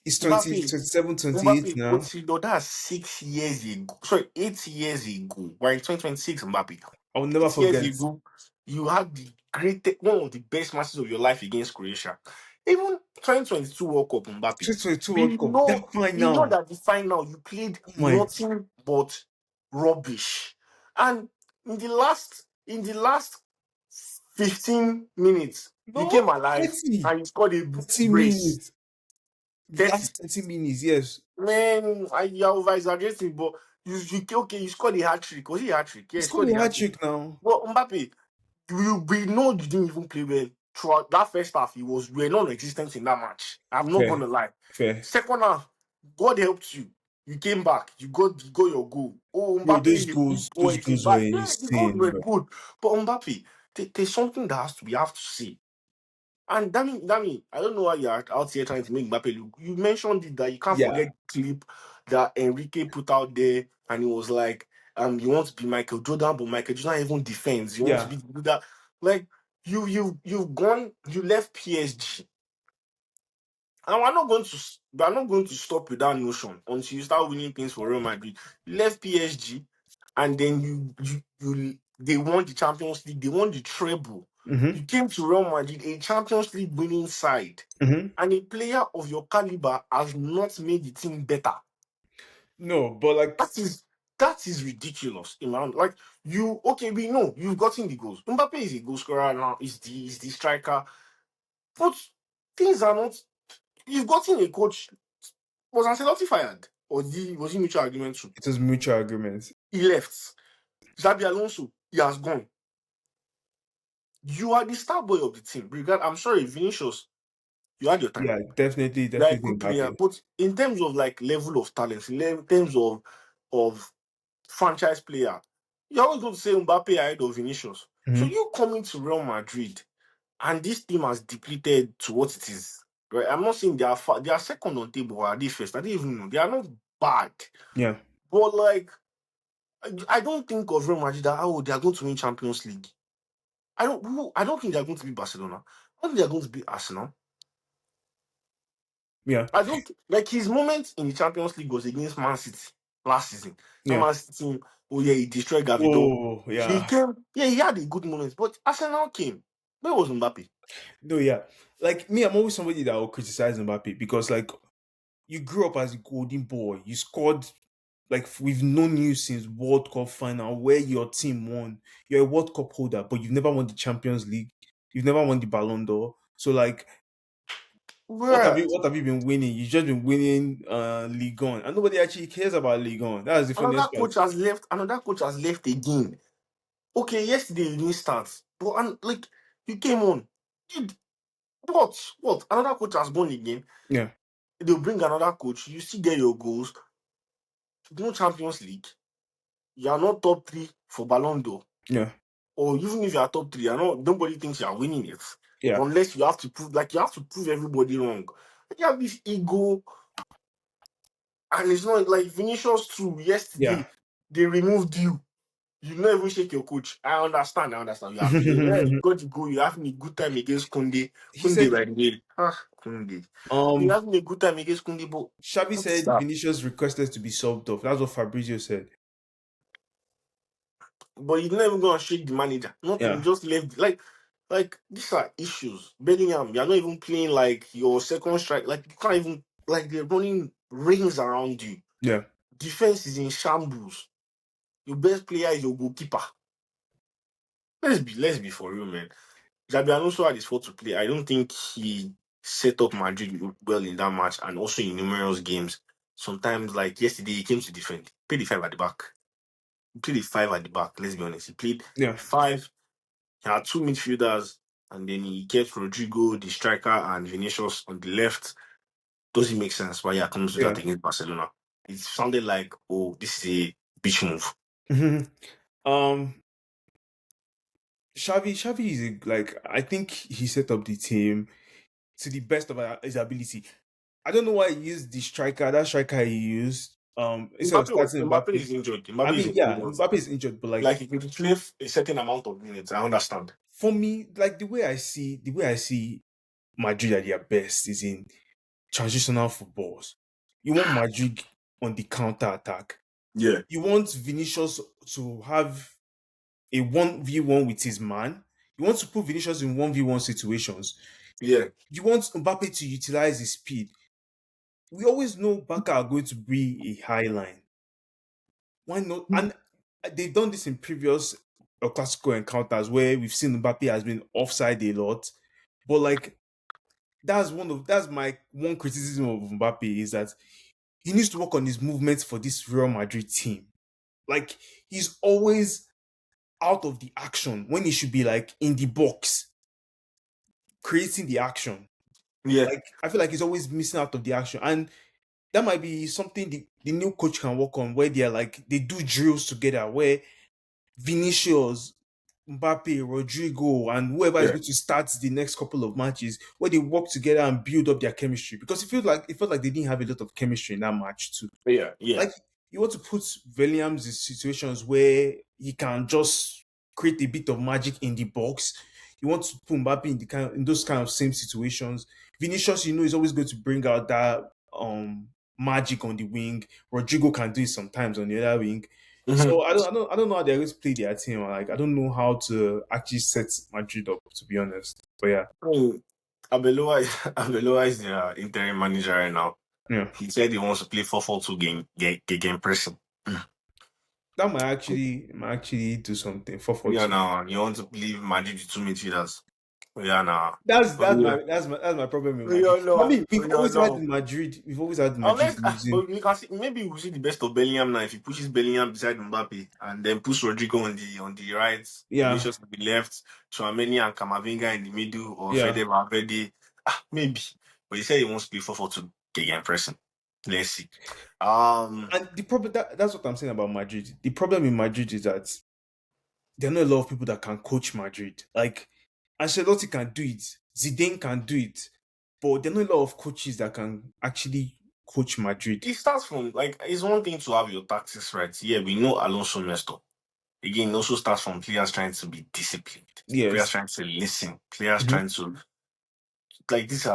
B: It's 20,
A: Mbappe,
B: 27, 28
A: Mbappe,
B: now.
A: Otilo, that's 6 years ago. Sorry, 8 years ago. We're in 2026, Mbappe.
B: I'll never
A: 8 years
B: forget.
A: ago, you had the greatest, one of the best matches of your life against Croatia. Even 2022 World Cup, Mbappe.
B: 2022 World
A: We
B: Cup. That
A: know, we know
B: final.
A: that the final you played
B: Oh my.
A: nothing but rubbish. And in the last 15 minutes, you came
B: No,
A: alive
B: 30.
A: and you scored a
B: 30
A: brace.
B: minutes. The
A: 30.
B: last 30 minutes, yes.
A: Man, you're over exaggerating, but okay, you scored a hat trick. Was it a hat trick? Yeah,
B: He
A: you
B: scored
A: scored
B: a
A: a hat
B: hat
A: trick.
B: trick now.
A: Well, Mbappe, we know you didn't even play well throughout that first half. You were non-existent in that match. I'm not
B: Fair,
A: gonna lie.
B: fair.
A: Second half, God helped you. You came back. You got your goal. Oh,
B: Bro,
A: Mbappe
B: those
A: is a good
B: goals,
A: boy.
B: those
A: It's a
B: goals were
A: bad. Yeah, the goals
B: insane,
A: were
B: bro.
A: good. But Mbappe, there's something that has to be have to see. And Dami, I don't know why you're out here trying to make Mbappe look. You mentioned it that you can't
B: Yeah,
A: forget the clip that Enrique put out there, and he was like, you want to be Michael Jordan, but Michael Jordan even defends. You want to
B: yeah,
A: be that, like you left PSG, and we're not going to stop with that notion until you start winning things for Real Madrid. You left PSG, and then they won the Champions League, they won the treble.
B: Mm-hmm.
A: You came to Real Madrid, a Champions League winning side,
B: Mm-hmm.
A: and a player of your caliber has not made the team better.
B: No, but like
A: That is that is ridiculous, Imran. Like you, okay, we know you've gotten the goals. Mbappe is a goal scorer now. Is the striker, but things are not. You've gotten a coach. Was Ancelotti fired, or was he mutual agreement too?
B: it was mutual agreements.
A: He left. Xabi Alonso, he has gone. You are the star boy of the team. I'm sorry, Vinicius, you had your time.
B: Yeah, definitely,
A: You are a
B: definitely
A: good player,
B: Mbappe.
A: but in terms of like level of talent, in terms of franchise player, you're always going to say Mbappe ahead of Vinicius. So
B: Mm-hmm.
A: you coming to Real Madrid and this team has depleted to what it is. Right? I'm not saying they are second on table or are they first. I don't even know. They are not bad.
B: Yeah,
A: But like I don't think of Real Madrid that they are going to win Champions League. I don't think they're going to be Barcelona. I don't think they're going to be Arsenal.
B: yeah,
A: I don't like his moment in the Champions League was against Man City last season. That
B: yeah.
A: Man City team, oh yeah, he destroyed Gavido.
B: Oh,
A: He
B: yeah.
A: came, yeah, he had a good moment, but Arsenal came. Where was Mbappe?
B: No, yeah. Like me, I'm always somebody that will criticize Mbappe because like you grew up as a golden boy. You scored like we've known you since World Cup final where your team won. You're a World Cup holder, but you've never won the Champions League. You've never won the Ballon d'Or. So like
A: Where
B: what have you been winning? You've just been winning Ligue 1. And nobody actually cares about Ligue 1. That's the
A: another
B: funniest part.
A: coach has left. Another coach has left again. Okay, yesterday you didn't start, but like you came on. You, what? Another coach has gone again.
B: Yeah,
A: They'll bring another coach. You still get your goals. No Champions League. You are not top three for Ballon d'Or.
B: yeah,
A: Or even if you are top three, I know nobody thinks you are winning it.
B: yeah,
A: Unless you have to prove everybody wrong. You have this ego, and it's not like Vinicius too.
B: yeah.
A: Yesterday, they removed you. You not even shake your coach. I understand. You are playing. Yeah, you got to go. You're having a good time against Kunde.
B: He
A: Kunde
B: said
A: by the way. Kunde. You're
B: um
A: having a good time against Kunde, but
B: Xavi
A: what is
B: said
A: that?
B: Vinicius requested to be subbed off. That's what Fabrizio said.
A: But you're not even gonna shake the manager. Nothing,
B: Yeah,
A: just left. Like these are issues. Bellingham, you're not even playing like your second strike. Like you can't even like they're running rings around you.
B: yeah,
A: Defense is in shambles. Your best player is your goalkeeper. Let's be for real, man. Xabi Alonso had his fault to play. I don't think he set up Madrid well in that match and also in numerous games. Sometimes, like yesterday, he came to defend. Played the five at the back. He played the five at the back. Let's be honest. He played
B: yeah,
A: five. He had two midfielders, and then he kept Rodrigo, the striker, and Vinicius on the left. Doesn't make sense why he comes to
B: yeah.
A: that against Barcelona. It sounded like, oh, this is a beach move.
B: Mhm. um Xavi is like I think he set up the team to the best of his ability. I don't know why he used the striker, that striker he used, instead of starting
A: Mbappe
B: Mbappe.
A: is injured.
B: I
A: Mbappe is
B: mean, yeah,
A: injured.
B: Mbappe is injured, but
A: Like
B: like
A: he could play a certain amount of minutes. I understand.
B: for me, like the way I see Madrid at their best is in transitional footballs. You want Madrid on the counter attack.
A: Yeah,
B: You want Vinicius to have a 1v1 with his man. You want to put Vinicius in 1v1 situations.
A: yeah.
B: You want Mbappe to utilize his speed. We always know Barca are going to be a high line. Why not? And they've done this in previous Clásico encounters where we've seen Mbappe has been offside a lot. But like that's my one criticism of Mbappe is that he needs to work on his movements for this Real Madrid team. Like he's always out of the action when he should be like in the box creating the action.
A: Yeah,
B: Like I feel like he's always missing out of the action, and that might be something the new coach can work on. Where they're like they do drills together, where Vinicius, Mbappe, Rodrigo, and whoever is
A: yeah,
B: going to start the next couple of matches, where they work together and build up their chemistry. Because it felt like they didn't have a lot of chemistry in that match too.
A: yeah, yeah,
B: Like you want to put Williams in situations where he can just create a bit of magic in the box. You want to put Mbappe in those kind of same situations. Vinicius, is always going to bring out that magic on the wing. Rodrigo can do it sometimes on the other wing.
A: Mhm.
B: So I don't know how they're going to play their team. Like I don't know how to actually set Madrid up, to be honest. But yeah,
A: I mean, Abeloa, Abeloa is their interim manager right now.
B: yeah,
A: He said he wants to play 4-4-2 game pressing.
B: that might actually do something. 4-4-2.
A: Yeah, now you want to leave Madrid with two midfielders. Yeah, now.
B: That's
A: Yeah,
B: my problem with Madrid.
A: yeah,
B: I
A: no,
B: mean, we've
A: yeah,
B: always had
A: no.
B: in Madrid. We've always had Madrid
A: Unless,
B: losing.
A: but we can see maybe we'll see the best of Bellingham now if he pushes Bellingham beside Mbappe and then puts Rodrigo on the right,
B: Yeah,
A: Vinicius on the left, Chouameni and Camavinga in the middle, or
B: yeah.
A: Fede Valverde. Maybe. But he said he wants to play 4-4-2 again pressing. Let's see. Um,
B: And the problem that's what I'm saying about Madrid. The problem in Madrid is that there are not a lot of people that can coach Madrid. Like Ancelotti can do it, Zidane can do it, but there are not a lot of coaches that can actually coach Madrid.
A: it starts from like it's one thing to have your tactics right. Yeah, we know Alonso messed up. Again, it also starts from players trying to be disciplined, players
B: Yes.
A: trying to listen, players
B: Mhm.
A: trying to like these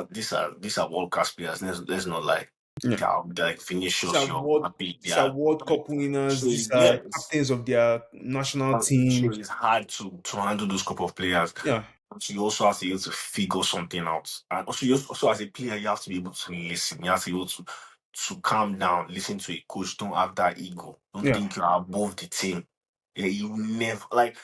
A: are world class players. Let's not lie.
B: Yeah.
A: They're like
B: These
A: Vinicius,
B: are
A: you're
B: world
A: happy. They
B: these are
A: are
B: World
A: like
B: Cup winners.
A: so
B: These are
A: yes.
B: captains of their national
A: So
B: team.
A: it's hard to handle those group of players.
B: Yeah.
A: So you also have to be able to figure something out. And also also as a player, you have to be able to listen. You have to be able to calm down, listen to a coach. Don't have that ego. Don't
B: Yeah.
A: think you are above the team. Yeah, you will never like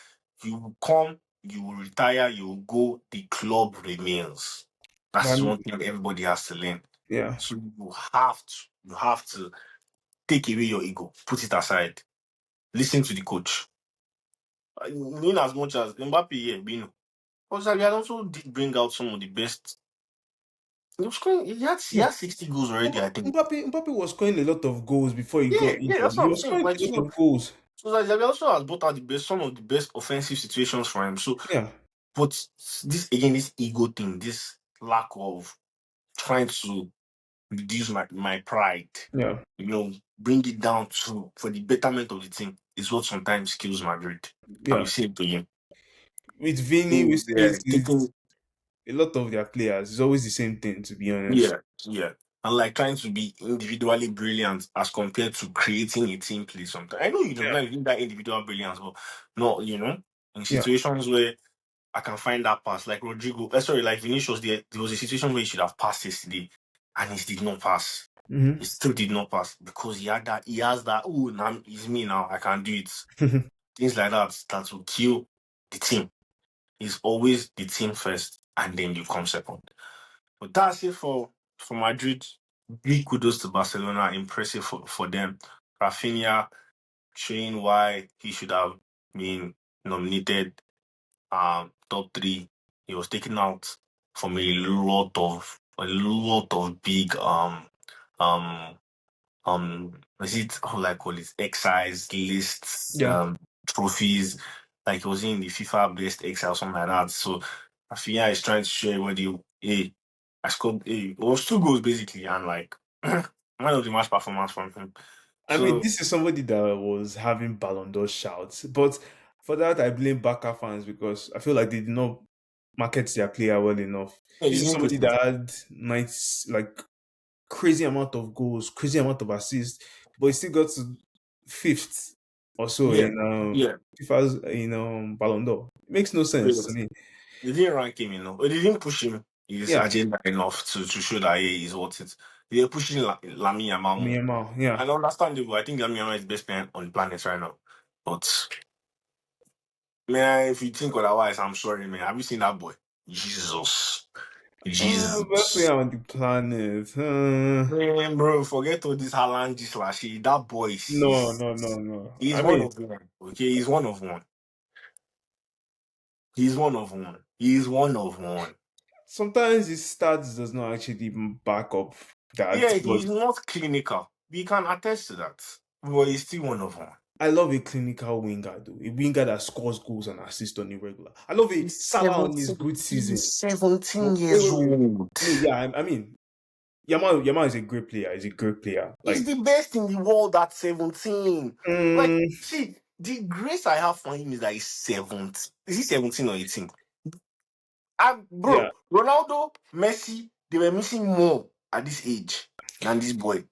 A: you will come, you will retire, you will go, the club remains. That's
B: But
A: one thing everybody has to learn.
B: yeah.
A: So you have to take away your ego, put it aside, listen to the coach. In as much as Mbappe, yeah, Bino. But Xabi Alonso did bring out some of the best. He had 60 goals already, I think.
B: Mbappe was scoring a lot of goals before he got
A: Yeah,
B: injured.
A: that's
B: He
A: what I'm
B: was
A: saying.
B: scoring
A: Like
B: a lot
A: so,
B: of goals.
A: so like Xabi Alonso has brought out some of the best offensive situations for him. So,
B: Yeah.
A: but this again, this ego thing, this lack of trying to reduce my pride,
B: Yeah.
A: bring it down to for the betterment of the team is what sometimes kills Madrid. And we
B: Yeah.
A: see it again.
B: With Vini, we
A: So,
B: see
A: yeah,
B: it with a lot of their players. It's always the same thing, to be honest.
A: yeah, yeah. And like trying to be individually brilliant as compared to creating a team play sometimes. I know you don't
B: Yeah.
A: like that individual brilliance, but no, in
B: Yeah.
A: situations where I can find that pass, like Rodrigo, sorry, like Vinicius, there was a situation where he should have passed yesterday and he did not pass.
B: Hmm.
A: He still did not pass because he has that, oh, now it's me now, I can do it. Things like that will kill the team. It's always the team first and then you come second. But that's it for Madrid. Big kudos to Barcelona. Impressive for them. Rafinha showing why he should have been nominated top three. He was taken out from a lot of big um is it how like call it exercise lists
B: Yeah.
A: trophies like he was in the FIFA best exile or something like that. So Rafinha is trying to show everybody, hey, I scored it was two goals basically and like man of the match performance from him.
B: I mean,
A: So
B: this is somebody that was having Ballon d'Or shouts, but for that, I blame Barca fans because I feel like they did not market their player well enough.
A: yeah,
B: This
A: he
B: is
A: didn't push
B: somebody
A: him.
B: that had nice, like crazy amount of goals, crazy amount of assists, but he still got to fifth or so
A: Yeah,
B: in
A: yeah.
B: FIFA's Ballon d'Or. It makes no sense to
A: Yes.
B: me.
A: They didn't rank him enough. Or they didn't push him his
B: Yeah,
A: agenda enough to show that hey, he's worth it. They're pushing Lamine Yamal
B: me
A: more.
B: and Mal, yeah.
A: And understandable. I think Lamine Yamal is the best player on the planet right now. But man, if you think otherwise, I'm sorry, man. Have you seen that boy? Jesus.
B: Best
A: Jesus.
B: player on the planet.
A: Man, bro, forget all this Haaland, this Lashy. That boy,
B: No,
A: he's,
B: no, no, no.
A: he's
B: I
A: one
B: mean,
A: of one. Okay, he's one of one. He's one of one. He's one of one.
B: sometimes his stats does not actually back up that,
A: Yeah,
B: but
A: he's not clinical. We can attest to that. But he's still one of one.
B: I love a clinical winger, though. A winger that scores goals and assists on a regular. I love a
A: He's
B: Salah on his
A: 17.
B: good season.
A: He's
B: But
A: 17
B: wait,
A: years
B: wait, wait.
A: old.
B: No, yeah, I mean, Yamal is a great player. He's a great player.
A: He's
B: Like,
A: the best in the world at 17. Like,
B: mm,
A: see, the grace I have for him is that he's 17. Is he 17 or 18?
B: yeah,
A: Bro, Ronaldo, Messi, they were missing more at this age than this boy.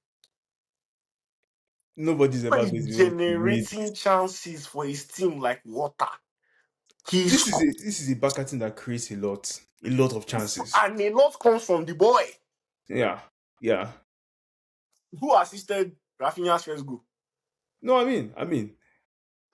B: Nobody's ever
A: He's
B: going to be able to read.
A: generating chances for his team like water. He's
B: This is a Barca team that creates a lot of chances.
A: and a lot comes from the boy
B: Yeah, yeah.
A: who assisted Rafinha's first goal.
B: No, I mean,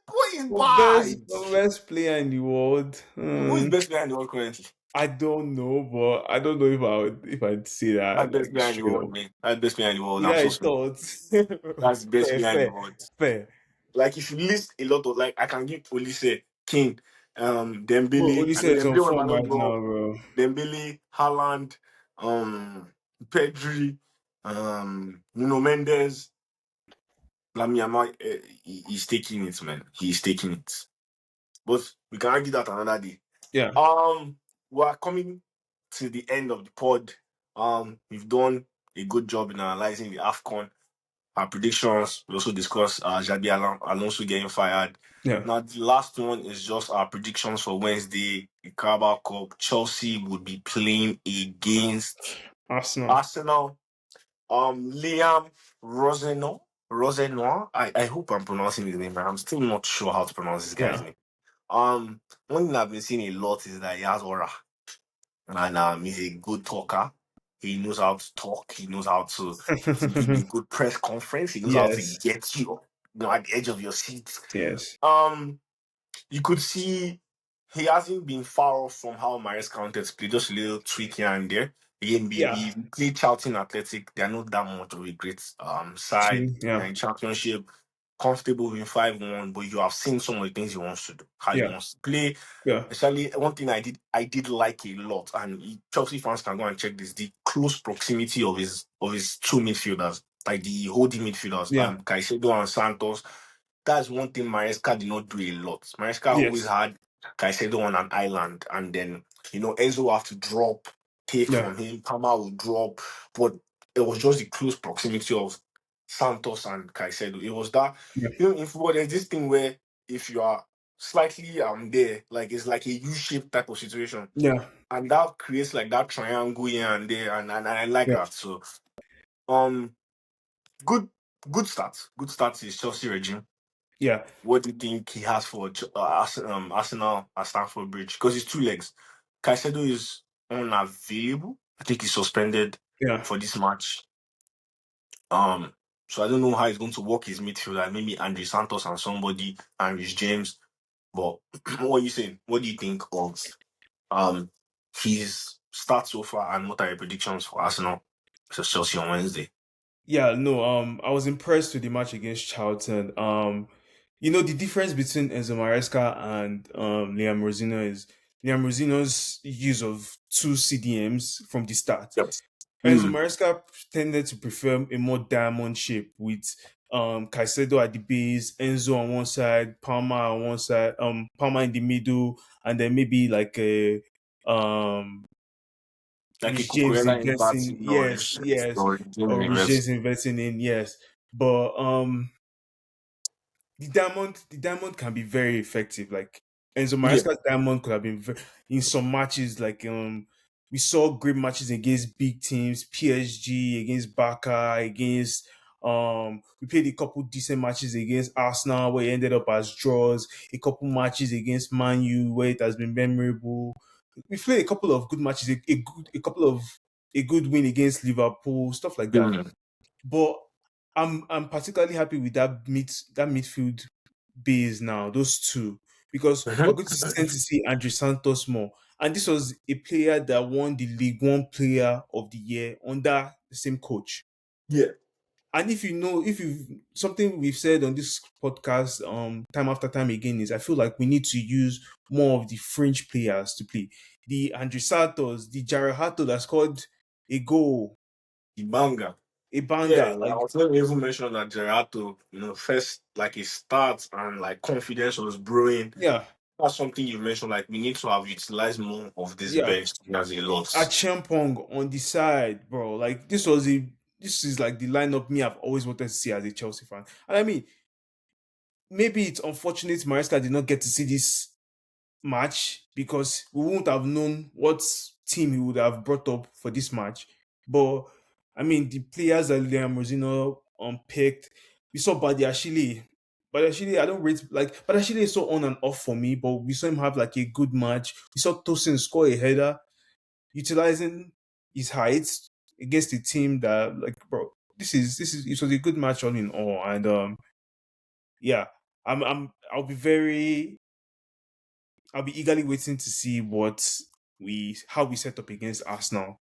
A: Boy is bad.
B: best player in the world.
A: Who is best player in the world currently?
B: I don't know, but I don't know if I'd say
A: That's
B: that
A: best
B: like
A: player in the
B: straight
A: world,
B: up.
A: man. That's best player in the world.
B: Yeah,
A: I'm so
B: I
A: sorry.
B: thought.
A: That's the best
B: Fair,
A: player in the
B: fair,
A: world.
B: fair.
A: Like if you list a lot of like I can give Olise, King,
B: Bro,
A: Dembele. I
B: Olise
A: mean
B: is on
A: Dembele might
B: form
A: not
B: right
A: blow up.
B: now, bro.
A: Dembele, Haaland, Pedri, Nuno Mendes, Lamine Yamal, he's taking it, man. He's taking it. But we can argue that another day.
B: Yeah,
A: We are coming to the end of the pod. We've done a good job in analyzing the AFCON. Our predictions. We also discussed Xabi Alonso getting fired.
B: yeah.
A: Now, the last one is just our predictions for Wednesday, the Carabao Cup. Chelsea would be playing against
B: Arsenal.
A: Arsenal. Liam Rosenoir. I hope I'm pronouncing his name right. I'm still not sure how to pronounce this guy's
B: Yeah.
A: name. One thing I've been seeing a lot is that he has aura, and he's a good talker. He knows how to talk. He knows how to give a good press conference. He knows how to
B: Yes.
A: get you, at the edge of your seat.
B: Yes.
A: Um, you could see he hasn't been far off from how Mares counted to play, just a little tweak here and there. Again,
B: Yeah.
A: if you play Charlton Athletic, they're not that much of a great side.
B: True.
A: They're
B: Yeah.
A: in championship, comfortable with 5-1, but you have seen some of the things he wants to do, how he
B: Yeah.
A: wants to play.
B: Yeah.
A: Especially one thing I did like a lot, and Chelsea fans can go and check this: the close proximity of his two midfielders, like the holding midfielders,
B: Yeah.
A: Caicedo and Santos. That's one thing Maresca did not do a lot. Maresca always
B: Yes.
A: had Caicedo on an island, and then Enzo will have to drop, take
B: Yeah.
A: from him. Palmer will drop, but it was just the close proximity of Santos and Caicedo. It was that
B: Yeah.
A: in football, there's this thing where if you are slightly there, like it's like a U-shaped type of situation,
B: Yeah.
A: and that creates like that triangle here and there, and I like
B: Yeah.
A: that. So um, good good start to his Chelsea regime.
B: Yeah.
A: What do you think he has for Arsenal at Stamford Bridge? Because it's two legs. Caicedo is unavailable. I think he's suspended
B: Yeah.
A: for this match. Um, so I don't know how he's going to work his midfield. Like maybe Andre Santos and somebody, and Rich James. But what are you saying? What do you think of um his start so far, and what are your predictions for Arsenal versus Chelsea on Wednesday?
B: Yeah, no, I was impressed with the match against Charlton. The difference between Enzo Maresca and Liam Rosino is Liam Rosino's use of two CDMs from the start.
A: Yep.
B: Enzo
A: Mm.
B: Maresca tended to prefer a more diamond shape with Caicedo at the base, Enzo on one side, Palmer on one side, Palmer in the middle, and then maybe like a
A: Like a
B: Rich James
A: Cucurella in
B: investing,
A: Barty or
B: yes, yes, or Rich
A: James
B: James investing in, yes. But the diamond can be very effective. Like Enzo
A: yeah.
B: Maresca's diamond could have been in some matches. Like we saw great matches against big teams, PSG against Barca, against we played a couple decent matches against Arsenal where it ended up as draws. A couple matches against Man U where it has been memorable. We played a couple of good matches, a good win against Liverpool, stuff like that.
A: Mm.
B: But I'm particularly happy with that midfield base now, those two, because we're going to tend to see Andre Santos more. And this was a player that won the League One Player of the Year under the same coach.
A: Yeah.
B: And if you something we've said on this podcast, time after time again, is I feel like we need to use more of the fringe players to play. The Andre Santos, the Jared Hato that scored a goal,
A: Ibanga.
B: a
A: Yeah,
B: banger,
A: like I
B: like
A: was going to even mention that Gerardo, first like his start and like confidence was brewing.
B: yeah,
A: That's something you mentioned. Like we need to have utilized more of this
B: yeah.
A: bench as a lot.
B: At Champong on the side, bro. Like this is like the lineup me I've always wanted to see as a Chelsea fan. And I mean, maybe it's unfortunate Maresca did not get to see this match because we wouldn't have known what team he would have brought up for this match. But I mean, the players that Liam Rosino picked, We saw Badiashile. Badiashile, I don't rate like Badiashile is so on and off for me, but we saw him have like a good match. We saw Tosin score a header, utilizing his height against a team that like bro, this is it was a good match all in all. And yeah, I'll be eagerly waiting to see what we how we set up against Arsenal.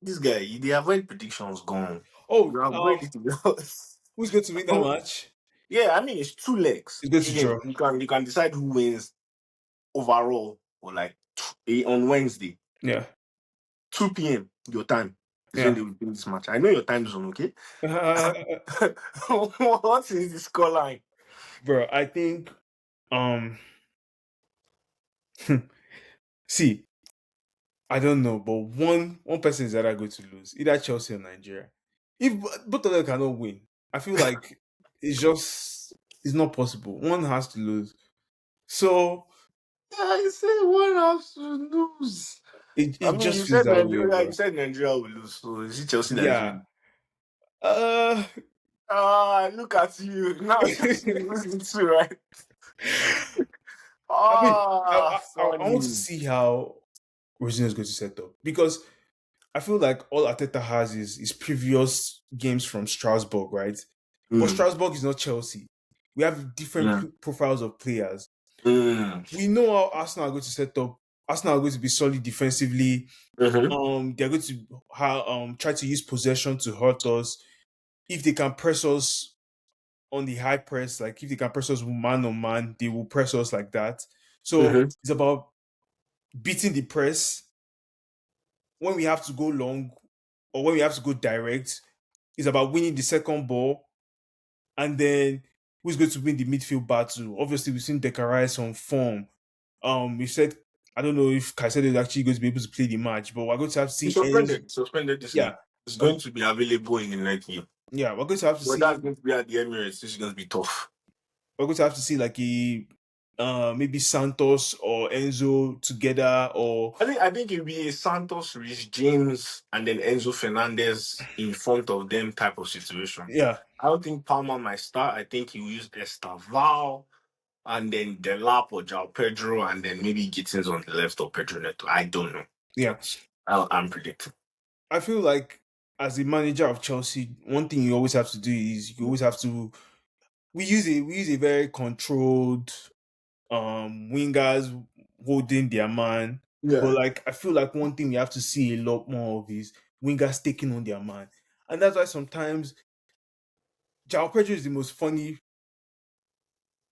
A: This guy, they avoid predictions gone.
B: Oh,
A: You avoid it to be honest.
B: who's going to win that match?
A: Yeah, I mean it's two legs.
B: It's going to
A: Yeah,
B: draw.
A: you can decide who wins overall or like on Wednesday,
B: Yeah,
A: 2 p.m. your time is when
B: yeah.
A: they will play this match. I know your time zone, okay? What is the scoreline?
B: Bro, I think um see, I don't know, but one person is either going to lose, either Chelsea or Nigeria. If both of them cannot win, I feel like it's not possible. One has to lose. So
A: I say one has to lose. I
B: it
A: mean,
B: just feels that way,
A: You
B: bro.
A: said Nigeria will lose, so is it Chelsea that is
B: Yeah.
A: winning?
B: Uh
A: Ah, look at you now. Chelsea is losing too, right?
B: I mean,
A: Ah,
B: I want to
A: funny.
B: see how Rosinha is going to set up because I feel like all Ateta has is previous games from Strasbourg, right? But
A: Mm,
B: Strasbourg is not Chelsea. We have different
A: mm,
B: profiles of players.
A: mm,
B: We know how Arsenal are going to set up. Arsenal are going to be solid defensively.
A: mm-hmm,
B: They're going to try to use possession to hurt us. If they can press us on the high press, like if they can press us man on man, they will press us like that. So
A: mm-hmm,
B: it's about beating the press when we have to go long or when we have to go direct. It's about winning the second ball and then who's going to win the midfield battle. Obviously, we've seen Decarius on form. We said I don't know if Caicedo is actually going to be able to play the match, but we're going to have to
A: He's
B: see Enzo.
A: suspended this
B: Yeah,
A: game. It's
B: we're,
A: going to be available in the next game.
B: yeah, we're going to have to
A: But that's
B: see.
A: going to be at the Emirates. This is going to be tough.
B: We're going to have to see like a maybe Santos or Enzo together, or
A: I think it'll be a Santos, Rich James, and then Enzo Fernandez in front of them type of situation.
B: yeah,
A: I don't think Palmer might start. I think he'll use Estaval and then Delap or Jao Pedro, and then maybe Gittins on the left or Pedro Neto. I don't know.
B: yeah.
A: But I'm predicting.
B: I feel like as the manager of Chelsea, one thing you always have to do is you always have to. We use a very controlled wingers holding their man. But
A: Yeah.
B: like I feel like one thing we have to see a lot more of is wingers taking on their man. And that's why sometimes Jao Pedro is the most funny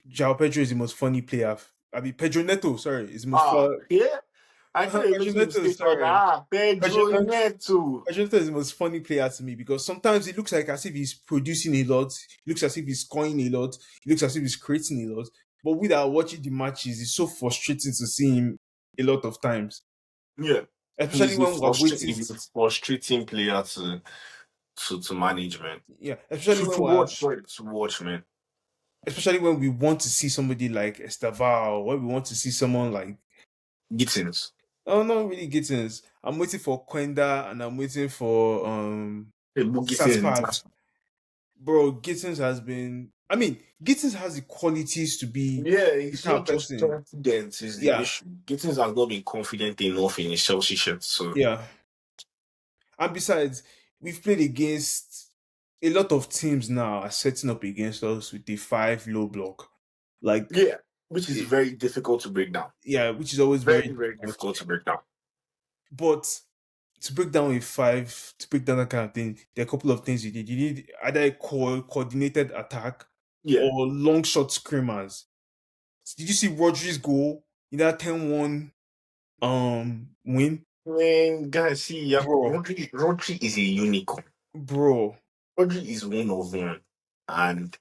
B: Jao Pedro is the most funny player. I mean Pedro Neto, sorry, is the most
A: Yeah. I thought you were
B: Pedro
A: making a
B: Neto,
A: mistake. I was like,
B: sorry. Pedro,
A: Pedro Neto.
B: Pedro Neto is the most funny player to me because sometimes it looks like as if he's producing a lot, it looks as if he's scoring a lot, it looks as if he's creating a lot. But without watching the matches, it's so frustrating to see him a lot of times.
A: Yeah.
B: Especially when we're waiting.
A: He's a frustrating player to management.
B: Yeah, especially when
A: To
B: we're
A: watch, sorry, to watch, man.
B: especially when we want to see somebody like Estaval, when we want to see someone like
A: Gittins.
B: oh not really Gittins. I'm waiting for Quenda and I'm waiting for
A: Hey, but
B: Saspav.
A: Gittins.
B: Bro, Gittins has been I mean, Gittins has the qualities to be
A: Yeah,
B: the
A: he's
B: kind
A: not
B: of
A: just
B: person.
A: confident is the
B: Yeah,
A: issue. Gittins has not been confident enough in his Chelsea shirt. So
B: yeah. And besides, we've played against a lot of teams now are setting up against us with the five low block. Like
A: yeah, which is
B: it,
A: very difficult to break down.
B: yeah, which is always very
A: Very, very
B: difficult.
A: difficult to break down.
B: But to break down a five, to break down that kind of thing, there are a couple of things you did. You need either a coordinated attack
A: Yeah.
B: or long shot screamers. Did you see Rodri's goal in that 10-1 win?
A: Man, guys, see, yeah,
B: Bro,
A: Rodri is a unicorn.
B: bro.
A: Rodri is one of them. And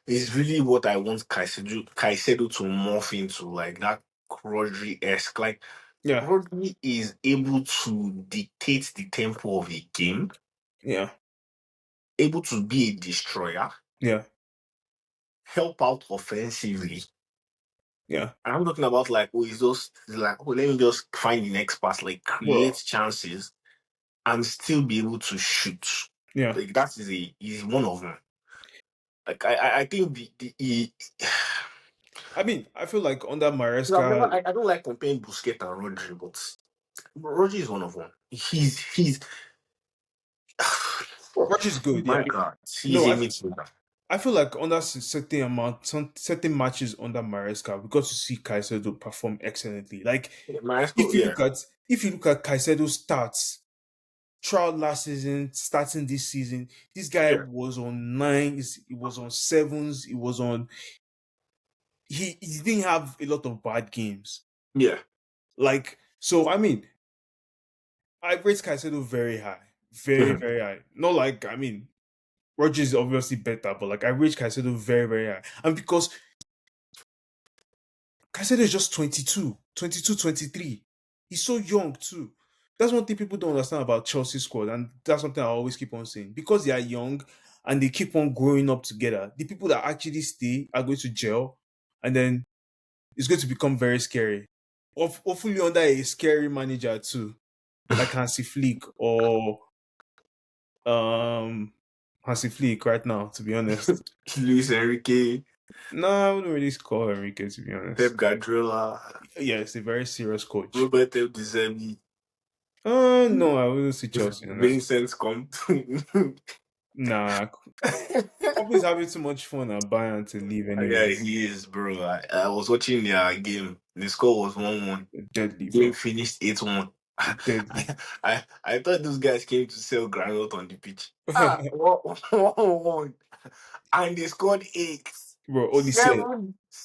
A: it's really what I want Caicedo to morph into, like that Rodri-esque. Like,
B: Yeah,
A: Rodri is able to dictate the tempo of a game,
B: yeah,
A: able to be a destroyer,
B: yeah,
A: help out offensively.
B: yeah.
A: I'm talking about like, oh, he's just like, oh, let me just find the next pass, like
B: Bro.
A: create chances and still be able to shoot.
B: Yeah.
A: Like that is he's one of them. Like I think the
B: I mean, I feel like under
A: I've never,
B: Maresca,
A: I don't like comparing Busquets and Rodri, but Rodri is one of one. He's
B: Roach is
A: oh
B: good.
A: my
B: Yeah.
A: god, he's
B: No,
A: a midfielder.
B: I feel like under certain amount, some certain matches under Maresca, we got to see Caicedo perform excellently. Like
A: Maresco, yeah,
B: if you look at Caicedo's stats throughout last season, starting this season, this guy
A: yeah,
B: was on nines, he was on sevens, he was on. He didn't have a lot of bad games.
A: yeah.
B: Like so, I mean, I rate Caicedo very high, very
A: Mhm.
B: very high. Not like I mean, Roger is obviously better, but like I rate Caicedo very very high, and because Caicedo is just 22, 22, 23. He's so young too. That's one thing people don't understand about Chelsea squad, and that's something I always keep on saying. Because they are young and they keep on growing up together, the people that actually stay are going to gel, and then it's going to become very scary. Hopefully under a scary manager too, like Hansi Flick or um Hansi Flick right now, to be honest.
A: Luis Enrique,
B: No, I wouldn't really call Enrique, to be
A: Pep
B: honest.
A: Guardiola,
B: Yeah, it's a very serious coach.
A: Roberto Di Zerbi,
B: No, I wouldn't see Chelsea on that.
A: Vincent come.
B: Nah, company's having too much fun at Bayern to leave
A: Yeah,
B: anyways.
A: he is, bro. I was watching their game. The score was 1-1.
B: Deadly,
A: Game
B: bro.
A: finished 8-1.
B: Deadly.
A: I thought those guys came to sell granite on the pitch. Ah, 1-1. And they scored eight.
B: Bro,
A: Seven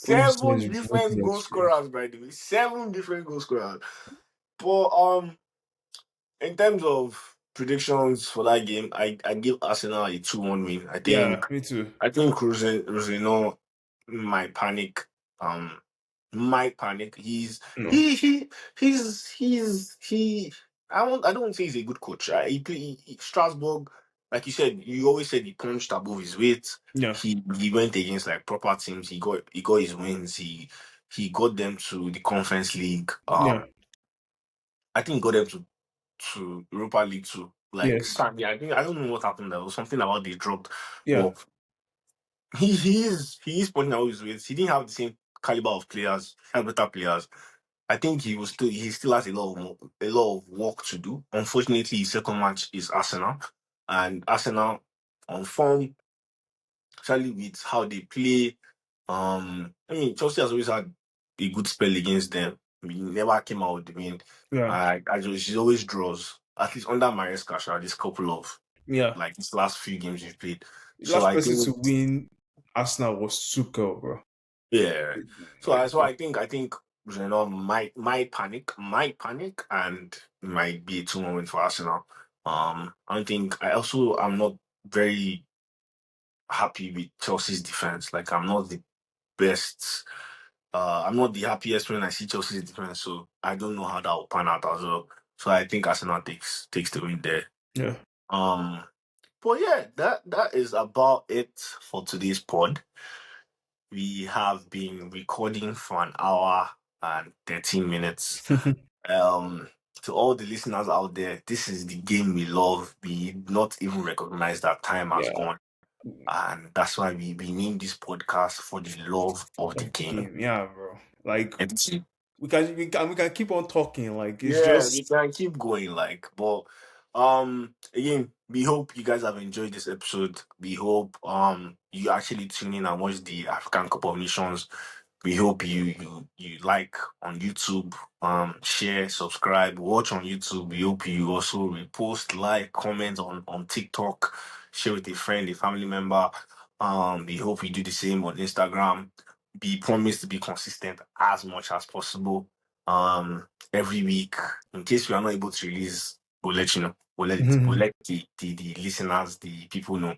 B: Olise is
A: different goal
B: ruthless, bro.
A: scorers, by the way. Seven different goal scorers. But in terms of predictions for that game, I give Arsenal a 2-1 win.
B: Yeah, me too.
A: I think Rosino might panic. Um, might panic.
B: No.
A: He. I don't say he's a good coach. Strasbourg, like you said. You always said he punched above his weight.
B: Yeah,
A: He went against like proper teams. He got his wins. He got them to the Conference League.
B: yeah,
A: I think he got them to Europa League too. Like
B: yes,
A: sadly, I don't know what happened. There was something about they dropped,
B: yeah,
A: but he is pointing out his ways. He didn't have the same caliber of players, he had better players. I think he still has a lot of work to do. Unfortunately, his second match is Arsenal, and Arsenal on form, especially with how they play. I mean Chelsea has always had a good spell against them. We never came out with the win.
B: yeah,
A: I just she always draws. At least under Maresca, this couple of
B: yeah.
A: like these last few games we've played.
B: The
A: So
B: last
A: I
B: person
A: think
B: to win Arsenal was Tuchel, bro.
A: yeah.
B: Like,
A: So I think might panic, and might be a 2-1 win for Arsenal. I think I also am not very happy with Chelsea's defense. Like I'm not the best. I'm not the happiest when I see Chelsea's defense. So I don't know how that will pan out as well. So I think Arsenal takes the win there.
B: yeah.
A: Um, but yeah, that is about it for today's pod. We have been recording for an hour and 13 minutes. Um, to all the listeners out there, this is the game we love. We not even recognize that time has
B: Yeah,
A: gone. And that's why we named this podcast for the love of the
B: of the
A: game.
B: game. Yeah, bro. Like
A: And
B: we can keep on talking. Like it's
A: yeah, we
B: just
A: can keep going, like, but again, we hope you guys have enjoyed this episode. We hope you actually tune in and watch the African Cup of Nations. We hope you like on YouTube, share, subscribe, watch on YouTube. We hope you also repost, like, comment on TikTok, share with a friend, a family member. We hope you do the same on Instagram. Be promised to be consistent as much as possible. Every week. In case we are not able to release, we'll let you know. We'll let the listeners, the people know.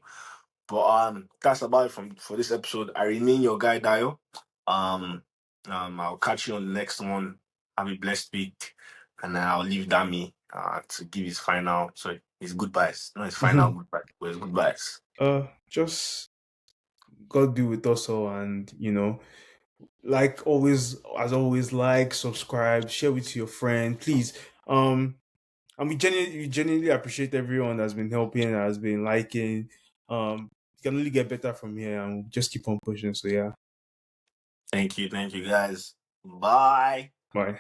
A: But that's about it for this episode. I remain your guy Dio. Um I'll catch you on the next one. Have a blessed week. And then I'll leave Dami to give his goodbyes. Not his final goodbye, but his goodbyes.
B: just God be with us all, and like always, as always, like, subscribe, share with your friend, please. And we genuinely appreciate everyone that's been helping, has been liking. Um, can only get better from here, and we'll just keep on pushing. So yeah,
A: Thank you, guys. Bye.
B: bye.